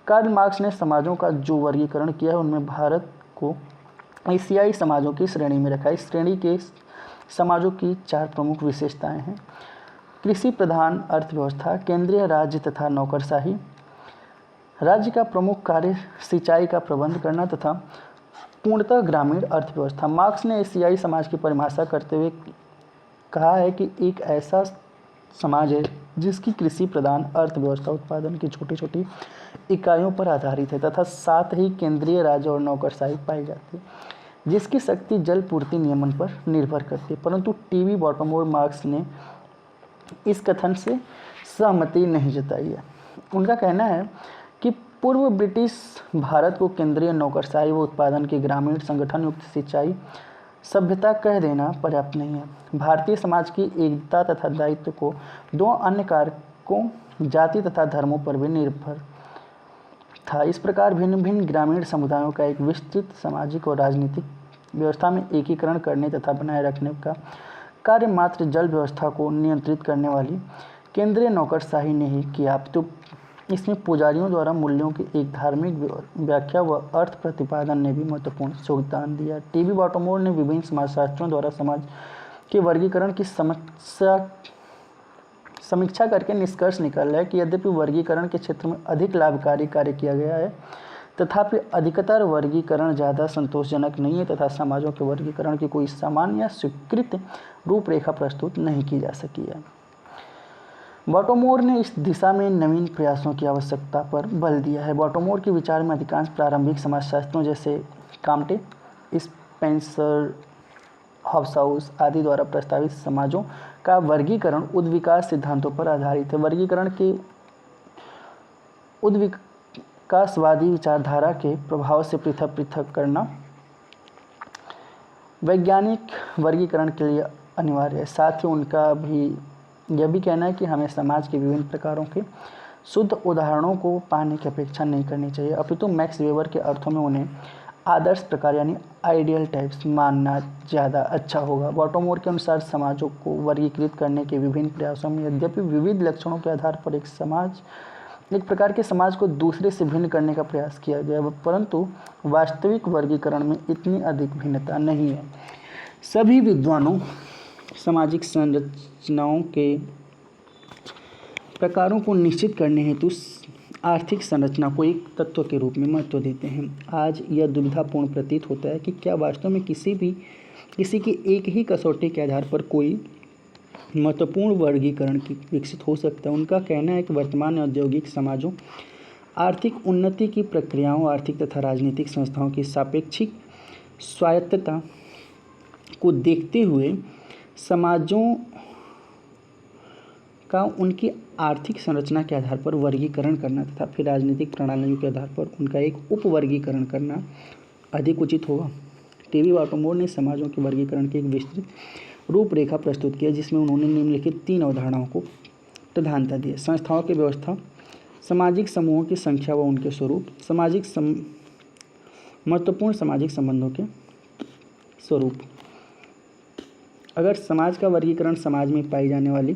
कार्ल मार्क्स ने समाजों का जो वर्गीकरण किया है उनमें भारत को एशियाई समाजों की श्रेणी में रखा। इस श्रेणी के समाजों की 4 प्रमुख विशेषताएं हैं। कृषि प्रधान अर्थव्यवस्था, केंद्रीय राज्य तथा नौकरशाही। राज्य का प्रमुख कार्य सिंचाई का प्रबंध करना तथा पूर्णतः ग्रामीण अर्थव्यवस्था। मार्क्स ने एशियाई समाज की परिभाषा करते हुए कहा है कि एक ऐसा समाज है जिसकी कृषि प्रधान अर्थव्यवस्था उत्पादन की छोटी छोटी इकाइयों पर आधारित है तथा साथ ही केंद्रीय राज्य और नौकरशाही पाई जाती है, जिसकी शक्ति जल पूर्ति नियमन पर निर्भर करती है। परंतु टीबी बॉटमोर मार्क्स ने इस कथन से सहमति नहीं जताई है। उनका कहना है कि पूर्व ब्रिटिश भारत को केंद्रीय नौकरशाही व उत्पादन की ग्रामीण संगठन युक्त सिंचाई सभ्यता कह देना पर्याप्त नहीं है। भारतीय समाज की एकता तथा दायित्व को 2 अन्य कारकों, जाति तथा धर्मों पर भी निर्भर था। इस प्रकार भिन्न भिन्न ग्रामीण समुदायों का एक विस्तृत सामाजिक और राजनीतिक व्यवस्था में एकीकरण करने तथा बनाए रखने का कार्य मात्र जल व्यवस्था को नियंत्रित करने वाली केंद्रीय नौकरशाही ने ही किया, तो इसमें पुजारियों द्वारा मूल्यों की एक धार्मिक व्याख्या व अर्थ प्रतिपादन ने भी महत्वपूर्ण योगदान दिया। टीबी बॉटमोर ने विभिन्न समाजशास्त्रियों द्वारा समाज के वर्गीकरण की समीक्षा करके निष्कर्ष निकाला है कि यद्यपि वर्गीकरण के क्षेत्र में अधिक लाभकारी कार्य किया गया है, तथापि अधिकतर वर्गीकरण ज़्यादा संतोषजनक नहीं है तथा समाजों के वर्गीकरण की कोई सामान्य या स्वीकृत रूपरेखा प्रस्तुत नहीं की जा सकी है। बॉटमोर ने इस दिशा में नवीन प्रयासों की आवश्यकता पर बल दिया है। बॉटमोर के विचार में अधिकांश प्रारंभिक समाजशास्त्रियों जैसे काम्टे, स्पेंसर, हॉब्साउस आदि द्वारा प्रस्तावित समाजों का वर्गीकरण उद्विकास सिद्धांतों पर आधारित है। वर्गीकरण के उद्विकासवादी विचारधारा के प्रभाव से पृथक पृथक करना वैज्ञानिक वर्गीकरण के लिए अनिवार्य है। साथ ही उनका भी यह भी कहना है कि हमें समाज के विभिन्न प्रकारों के शुद्ध उदाहरणों को पाने की अपेक्षा नहीं करनी चाहिए, अपितु मैक्स वेबर के अर्थों में उन्हें आदर्श प्रकार यानी आइडियल टाइप्स मानना ज़्यादा अच्छा होगा। बॉटमोर के अनुसार समाजों को वर्गीकृत करने के विभिन्न प्रयासों में यद्यपि विविध लक्षणों के आधार पर एक समाज एक प्रकार के समाज को दूसरे से भिन्न करने का प्रयास किया गया, परंतु वास्तविक वर्गीकरण में इतनी अधिक भिन्नता नहीं है। सभी विद्वानों सामाजिक संरचनाओं के प्रकारों को निश्चित करने हेतु आर्थिक संरचना को एक तत्व के रूप में महत्व देते हैं। आज यह दुविधापूर्ण प्रतीत होता है कि क्या वास्तव में किसी की एक ही कसौटी के आधार पर कोई महत्वपूर्ण वर्गीकरण की विकसित हो सकता है। उनका कहना है कि वर्तमान औद्योगिक समाजों, आर्थिक उन्नति की प्रक्रियाओं, आर्थिक तथा राजनीतिक संस्थाओं की सापेक्षिक स्वायत्तता को देखते हुए समाजों का उनकी आर्थिक संरचना के आधार पर वर्गीकरण करना तथा फिर राजनीतिक प्रणालियों के आधार पर उनका एक उपवर्गीकरण करना अधिक उचित होगा। टीवी बाल्टिमोर ने समाजों के वर्गीकरण की एक विस्तृत रूपरेखा प्रस्तुत किया, जिसमें उन्होंने निम्नलिखित 3 अवधारणाओं को प्रधानता दी: संस्थाओं की व्यवस्था, सामाजिक समूहों की संख्या व उनके स्वरूप, महत्वपूर्ण सामाजिक संबंधों के स्वरूप। अगर समाज का वर्गीकरण समाज में पाई जाने वाली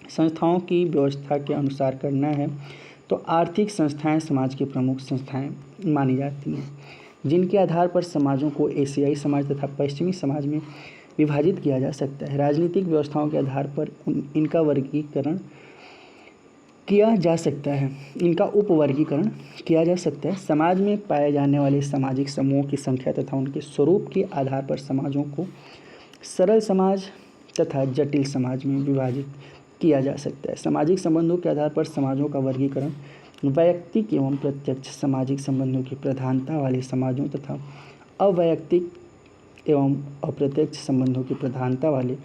संस्थाओं की व्यवस्था के अनुसार करना है तो आर्थिक संस्थाएं समाज की प्रमुख संस्थाएं मानी जाती हैं, जिनके आधार पर समाजों को एशियाई समाज तथा पश्चिमी समाज में विभाजित किया जा सकता है। राजनीतिक व्यवस्थाओं के आधार पर इनका वर्गीकरण किया जा सकता है, इनका उपवर्गीकरण किया जा सकता है। समाज में पाए जाने वाले सामाजिक समूहों की संख्या तथा उनके स्वरूप के आधार पर समाजों को सरल समाज तथा जटिल समाज में विभाजित किया जा सकता है। सामाजिक संबंधों के आधार पर समाजों का वर्गीकरण वैयक्तिक एवं प्रत्यक्ष सामाजिक संबंधों की प्रधानता वाले समाजों तथा अवैयक्तिक एवं अप्रत्यक्ष संबंधों की प्रधानता वाले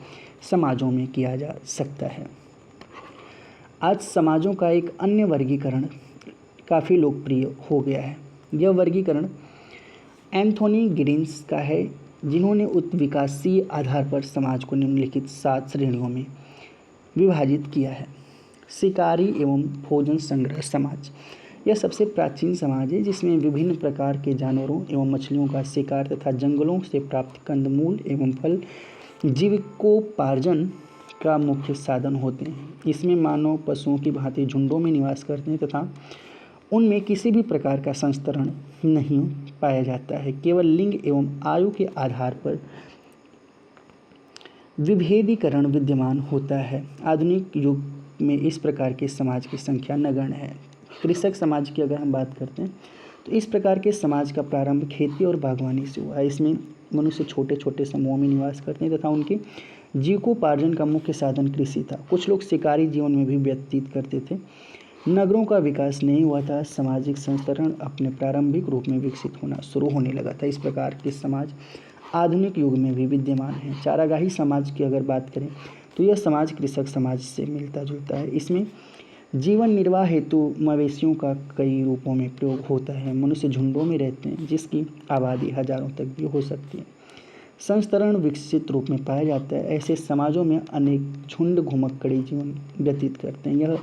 समाजों में किया जा सकता है। आज समाजों का एक अन्य वर्गीकरण काफ़ी लोकप्रिय हो गया है। यह वर्गीकरण एंथोनी गिडिन्स का है, जिन्होंने उत्विकासीय आधार पर समाज को निम्नलिखित 7 श्रेणियों में विभाजित किया है। शिकारी एवं भोजन संग्रह समाज, यह सबसे प्राचीन समाज है, जिसमें विभिन्न प्रकार के जानवरों एवं मछलियों का शिकार तथा जंगलों से प्राप्त कंदमूल एवं फल जीविकोपार्जन का मुख्य साधन होते हैं। इसमें मानव पशुओं की भांति झुंडों में निवास करते हैं तथा उनमें किसी भी प्रकार का संस्तरण नहीं पाया जाता है। केवल लिंग एवं आयु के आधार पर विभेदीकरण विद्यमान होता है। आधुनिक युग में इस प्रकार के समाज की संख्या नगण्य है। कृषक समाज की अगर हम बात करते हैं तो इस प्रकार के समाज का प्रारंभ खेती और बागवानी से हुआ है। इसमें मनुष्य छोटे छोटे समूहों में निवास करते हैं तथा उनके जीविकोपार्जन का मुख्य साधन कृषि था। कुछ लोग शिकारी जीवन में भी व्यतीत करते थे। नगरों का विकास नहीं हुआ था। सामाजिक संस्तरण अपने प्रारंभिक रूप में विकसित होना शुरू होने लगा था। इस प्रकार के समाज आधुनिक युग में भी विद्यमान है। चारागाही समाज की अगर बात करें तो यह समाज कृषक समाज से मिलता जुलता है। इसमें जीवन निर्वाह हेतु मवेशियों का कई रूपों में प्रयोग होता है। मनुष्य झुंडों में रहते हैं, जिसकी आबादी हजारों तक भी हो सकती है। संस्तरण विकसित रूप में पाया जाता है। ऐसे समाजों में अनेक झुंड घुमक्कड़ी जीवन व्यतीत करते हैं। यह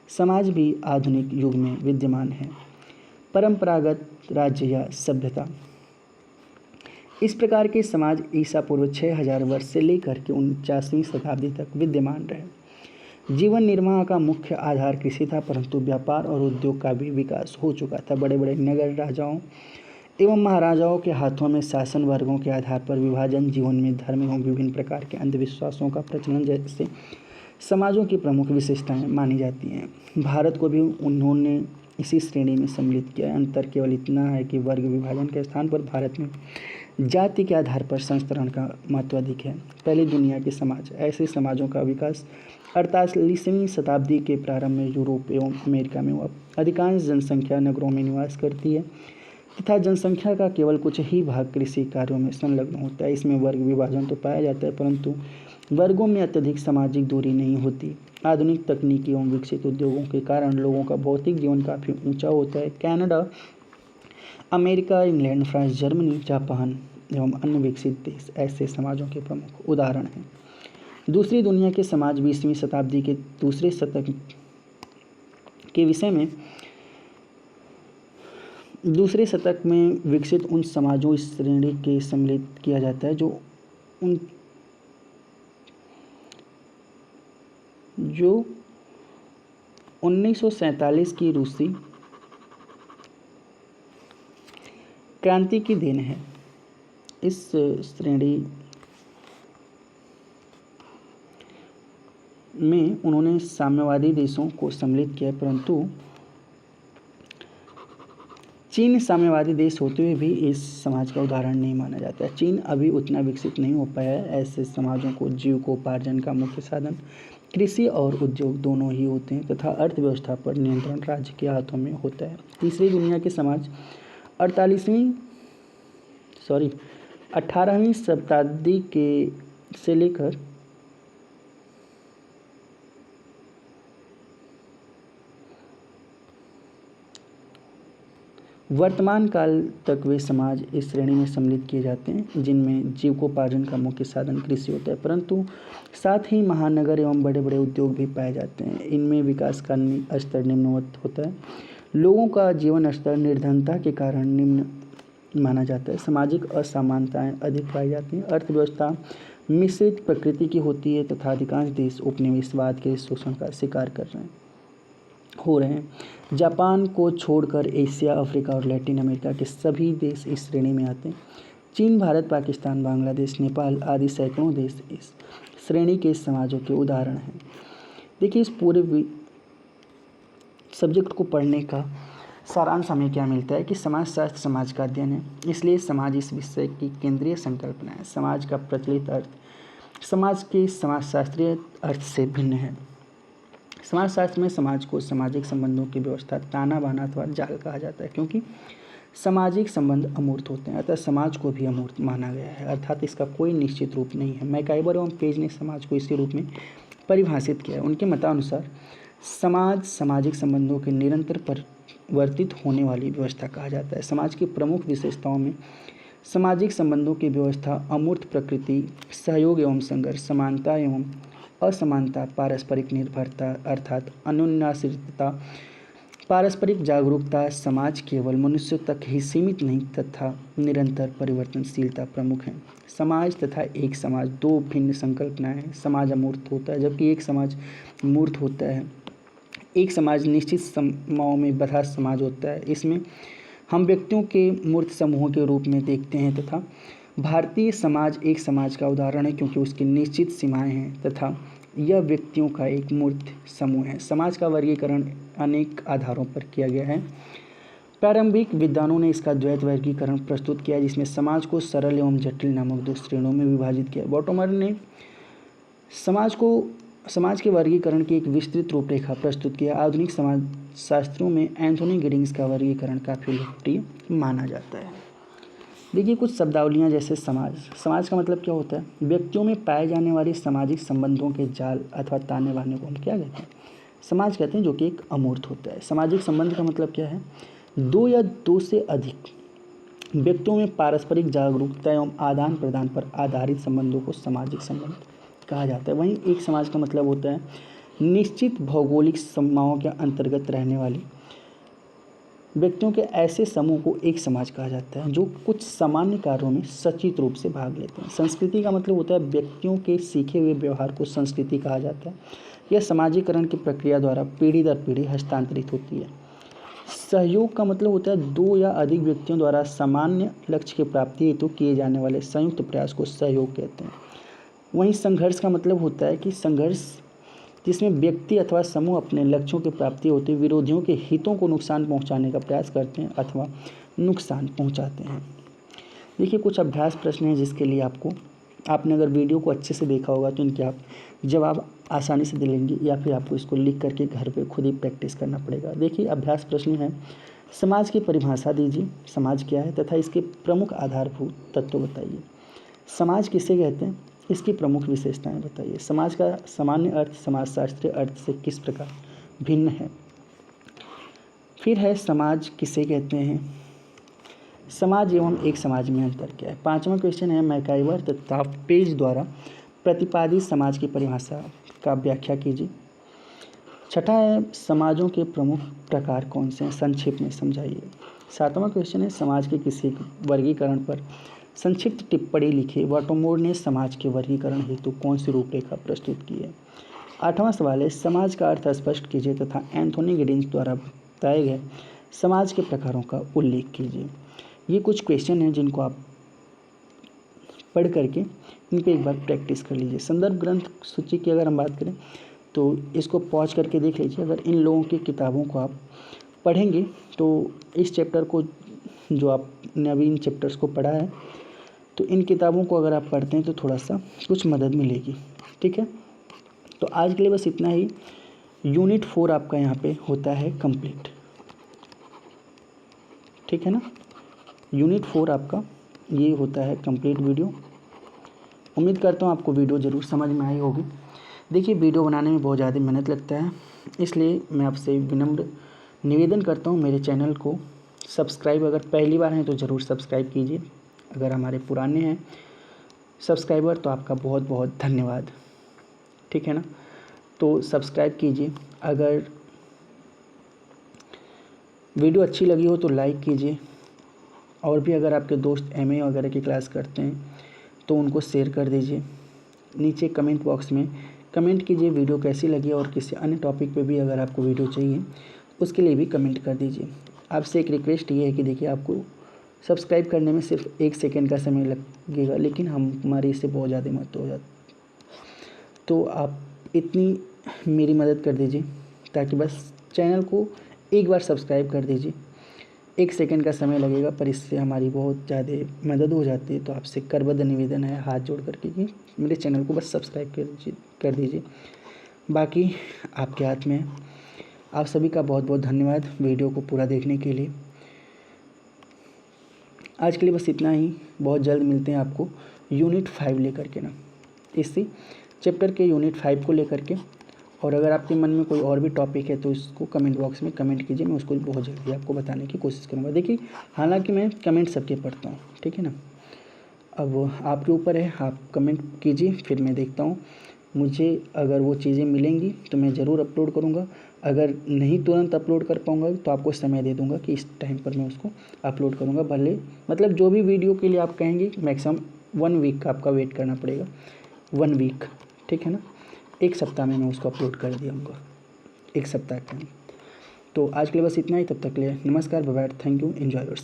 समाज भी आधुनिक युग में विद्यमान है। परंपरागत राज्य या सभ्यता, इस प्रकार के समाज ईसा पूर्व 6000 वर्ष से लेकर के 49वीं शताब्दी तक विद्यमान रहे। जीवन निर्वाह का मुख्य आधार कृषि था, परंतु व्यापार और उद्योग का भी विकास हो चुका था। बड़े बड़े नगर राजाओं एवं महाराजाओं के हाथों में शासन वर्गों के आधार पर विभाजन, जीवन में धर्म एवं विभिन्न प्रकार के अंधविश्वासों का प्रचलन जैसे समाजों की प्रमुख विशेषताएं मानी जाती हैं। भारत को भी उन्होंने इसी श्रेणी में सम्मिलित किया है। अंतर केवल इतना है कि वर्ग विभाजन के स्थान पर भारत में जाति के आधार पर संस्तरण का महत्व अधिक है। पहली दुनिया के समाज, ऐसे समाजों का विकास 48वीं शताब्दी के प्रारंभ में यूरोप एवं अमेरिका में हुआ। अधिकांश जनसंख्या नगरों में निवास करती है तथा जनसंख्या का केवल कुछ ही भाग कृषि कार्यों में संलग्न होता है। इसमें वर्ग विभाजन तो पाया जाता है, परंतु वर्गों में अत्यधिक सामाजिक दूरी नहीं होती। आधुनिक तकनीकी एवं विकसित उद्योगों के कारण लोगों का भौतिक जीवन काफ़ी ऊंचा होता है। Canada, America, England, France, Germany, Japan एवं अन्य विकसित देश ऐसे समाजों के प्रमुख उदाहरण हैं। दूसरी दुनिया के समाज 20वीं शताब्दी के दूसरे शतक के विषय में दूसरे शतक में विकसित उन समाजों इस श्रेणी के सम्मिलित किया जाता है जो 1947 की रूसी क्रांति की देन है। इस श्रेणी में उन्होंने साम्यवादी देशों को सम्मिलित किया, परंतु चीन साम्यवादी देश होते हुए भी इस समाज का उदाहरण नहीं माना जाता है। चीन अभी उतना विकसित नहीं हो पाया है। ऐसे समाजों को जीविकोपार्जन का मुख्य साधन कृषि और उद्योग दोनों ही होते हैं तथा अर्थव्यवस्था पर नियंत्रण राज्य के हाथों में होता है। तीसरी दुनिया के समाज 18वीं शताब्दी के से लेकर वर्तमान काल तक वे समाज इस श्रेणी में सम्मिलित किए जाते हैं जिनमें जीविकोपार्जन का मुख्य साधन कृषि होता है, परंतु साथ ही महानगर एवं बड़े बड़े उद्योग भी पाए जाते हैं। इनमें विकास का स्तर निम्नवत होता है। लोगों का जीवन स्तर निर्धनता के कारण निम्न माना जाता है। सामाजिक असमानताएं अधिक पाई जाती हैं। अर्थव्यवस्था मिश्रित प्रकृति की होती है तथा अधिकांश देश उपनिवेशवाद के शोषण का शिकार हो रहे हैं। जापान को छोड़कर एशिया, अफ्रीका और लैटिन अमेरिका के सभी देश इस श्रेणी में आते हैं। चीन, भारत, पाकिस्तान, बांग्लादेश, नेपाल आदि सैकड़ों देश इस श्रेणी के समाजों के उदाहरण हैं। देखिए, इस पूरे सब्जेक्ट को पढ़ने का सारांश हमें क्या मिलता है कि समाजशास्त्र समाज का अध्ययन है, इसलिए समाज इस विषय की केंद्रीय संकल्पना है। समाज का प्रचलित अर्थ समाज के समाजशास्त्रीय अर्थ से भिन्न है। समाजशास्त्र में समाज को सामाजिक संबंधों की व्यवस्था, ताना बाना अथवा जाल कहा जाता है, क्योंकि सामाजिक संबंध अमूर्त होते हैं, अतः समाज को भी अमूर्त माना गया है, अर्थात इसका कोई निश्चित रूप नहीं है। मैकाइवर एवं पेज ने समाज को इसी रूप में परिभाषित किया है। उनके मतानुसार समाज सामाजिक संबंधों के निरंतर परिवर्तित होने वाली व्यवस्था कहा जाता है। समाज की प्रमुख विशेषताओं में सामाजिक संबंधों की व्यवस्था, अमूर्त प्रकृति, सहयोग एवं संघर्ष, समानता एवं असमानता, पारस्परिक निर्भरता अर्थात अन्योन्याश्रितता, पारस्परिक जागरूकता, समाज केवल मनुष्य तक ही सीमित नहीं तथा निरंतर परिवर्तनशीलता प्रमुख हैं। समाज तथा एक समाज दो भिन्न संकल्पनाएं हैं। समाज अमूर्त होता है जबकि एक समाज मूर्त होता है। एक समाज निश्चित समूहों में बंधा समाज होता है, इसमें हम व्यक्तियों के मूर्त समूहों के रूप में देखते हैं तथा भारतीय समाज एक समाज का उदाहरण है क्योंकि उसकी निश्चित सीमाएं हैं तथा यह व्यक्तियों का एक मूर्त समूह है। समाज का वर्गीकरण अनेक आधारों पर किया गया है। प्रारंभिक विद्वानों ने इसका द्वैत वर्गीकरण प्रस्तुत किया जिसमें समाज को सरल एवं जटिल नामक दो श्रेणियों में विभाजित किया। बॉटोमर ने समाज के वर्गीकरण की एक विस्तृत रूपरेखा प्रस्तुत किया। आधुनिक समाज शास्त्रों में एंथोनी गिडिंग्स का वर्गीकरण काफ़ी लोकप्रिय माना जाता है। देखिए, कुछ शब्दावलियाँ जैसे समाज का मतलब क्या होता है? व्यक्तियों में पाए जाने वाले सामाजिक संबंधों के जाल अथवा ताने बाने को हम क्या कहते हैं? समाज कहते हैं, जो कि एक अमूर्त होता है। सामाजिक संबंध का मतलब क्या है? दो या दो से अधिक व्यक्तियों में पारस्परिक जागरूकता एवं आदान प्रदान पर आधारित संबंधों को सामाजिक संबंध कहा जाता है। वहीं एक समाज का मतलब होता है निश्चित भौगोलिक सीमाओं के अंतर्गत रहने वाली व्यक्तियों के ऐसे समूह को एक समाज कहा जाता है जो कुछ सामान्य कार्यों में सचित रूप से भाग लेते हैं। संस्कृति का मतलब होता है व्यक्तियों के सीखे हुए व्यवहार को संस्कृति कहा जाता है। यह समाजीकरण की प्रक्रिया द्वारा पीढ़ी दर पीढ़ी हस्तांतरित होती है। सहयोग का मतलब होता है दो या अधिक व्यक्तियों द्वारा सामान्य लक्ष्य की प्राप्ति हेतु किए जाने वाले संयुक्त प्रयास को सहयोग कहते हैं। वहीं संघर्ष का मतलब होता है कि संघर्ष जिसमें व्यक्ति अथवा समूह अपने लक्ष्यों की प्राप्ति होते विरोधियों के हितों को नुकसान पहुंचाने का प्रयास करते हैं अथवा नुकसान पहुंचाते हैं। देखिए, कुछ अभ्यास प्रश्न हैं जिसके लिए आपने अगर वीडियो को अच्छे से देखा होगा तो इनके आप जवाब आसानी से दे लेंगे या फिर आपको इसको लिख करके घर पे खुद ही प्रैक्टिस करना पड़ेगा। देखिए, अभ्यास प्रश्न है, समाज की परिभाषा दीजिए, समाज क्या है तथा इसके प्रमुख आधारभूत तत्व बताइए। समाज किसे कहते हैं, इसकी प्रमुख विशेषताएं बताइए। समाज का सामान्य अर्थ समाजशास्त्रीय अर्थ से किस प्रकार भिन्न है। फिर है समाज किसे कहते हैं, समाज एवं एक समाज में अंतर क्या है। पांचवा क्वेश्चन है, मैकाइवर तथा पेज द्वारा प्रतिपादित समाज की परिभाषा का व्याख्या कीजिए। छठा है, समाजों के प्रमुख प्रकार कौन से हैं, संक्षेप में समझाइए। सातवां क्वेश्चन है, समाज के किसी वर्गीकरण पर संक्षिप्त टिप्पणी लिखिए। वाटोमोर ने समाज के वर्गीकरण हेतु कौन सी रूपरेखा प्रस्तुत की है। 8वां सवाल है, समाज का अर्थ स्पष्ट कीजिए तथा एंथोनी गिडिंस द्वारा बताए गए समाज के प्रकारों का उल्लेख कीजिए। ये कुछ क्वेश्चन हैं जिनको आप पढ़ करके इन पे एक बार प्रैक्टिस कर लीजिए। संदर्भ ग्रंथ सूची की अगर हम बात करें तो इसको पॉज करके देख लीजिए। अगर इन लोगों की किताबों को आप पढ़ेंगे तो इस चैप्टर को, जो आपने अभी इन चैप्टर्स को पढ़ा है, तो इन किताबों को अगर आप पढ़ते हैं तो थोड़ा सा कुछ मदद मिलेगी। ठीक है, तो आज के लिए बस इतना ही। यूनिट 4 आपका यहाँ पे होता है कंप्लीट। ठीक है ना, यूनिट 4 आपका ये होता है कंप्लीट वीडियो। उम्मीद करता हूँ आपको वीडियो ज़रूर समझ में आई होगी। देखिए, वीडियो बनाने में बहुत ज़्यादा मेहनत लगता है, इसलिए मैं आपसे विनम्र निवेदन करता हूँ मेरे चैनल को सब्सक्राइब, अगर पहली बार हैं तो ज़रूर सब्सक्राइब कीजिए। अगर हमारे पुराने हैं सब्सक्राइबर तो आपका बहुत बहुत धन्यवाद। ठीक है ना, तो सब्सक्राइब कीजिए। अगर वीडियो अच्छी लगी हो तो लाइक कीजिए, और भी अगर आपके दोस्त एमए वगैरह की क्लास करते हैं तो उनको शेयर कर दीजिए। नीचे कमेंट बॉक्स में कमेंट कीजिए वीडियो कैसी लगी, और किसी अन्य टॉपिक पे भी अगर आपको वीडियो चाहिए उसके लिए भी कमेंट कर दीजिए। आपसे एक रिक्वेस्ट ये है कि देखिए, आपको सब्सक्राइब करने में सिर्फ 1 सेकेंड का समय लगेगा, लेकिन हमारी इससे बहुत ज़्यादा मदद हो जाती, तो आप इतनी मेरी मदद कर दीजिए ताकि बस चैनल को एक बार सब्सक्राइब कर दीजिए। 1 सेकेंड का समय लगेगा, पर इससे हमारी बहुत ज़्यादा मदद हो जाती है। तो आपसे करबद्ध निवेदन है हाथ जोड़ करके कि मेरे चैनल को बस सब्सक्राइब कर दीजिए। बाकी आपके हाथ में है। आप सभी का बहुत बहुत धन्यवाद वीडियो को पूरा देखने के लिए। आज के लिए बस इतना ही। बहुत जल्द मिलते हैं आपको यूनिट 5 लेकर के ना, इसी चैप्टर के यूनिट 5 को लेकर के। और अगर आपके मन में कोई और भी टॉपिक है तो इसको कमेंट बॉक्स में कमेंट कीजिए, मैं उसको बहुत जल्दी आपको बताने की कोशिश करूँगा। देखिए, हालांकि मैं कमेंट सबके पढ़ता हूँ, ठीक है ना। अब आपके ऊपर है, आप कमेंट कीजिए, फिर मैं देखता हूँ। मुझे अगर वो चीज़ें मिलेंगी तो मैं ज़रूर अपलोड करूँगा। अगर नहीं तुरंत अपलोड कर पाऊँगा तो आपको समय दे दूँगा कि इस टाइम पर मैं उसको अपलोड करूँगा। भले मतलब जो भी वीडियो के लिए आप कहेंगे मैक्सिमम 1 वीक का आपका वेट करना पड़ेगा, 1 वीक, ठीक है ना। 1 सप्ताह में मैं उसको अपलोड कर दूँगा, 1 सप्ताह के अंदर। तो आज के लिए बस इतना ही। तब तक के लिए नमस्कार, bye bye, thank you, enjoy yourself.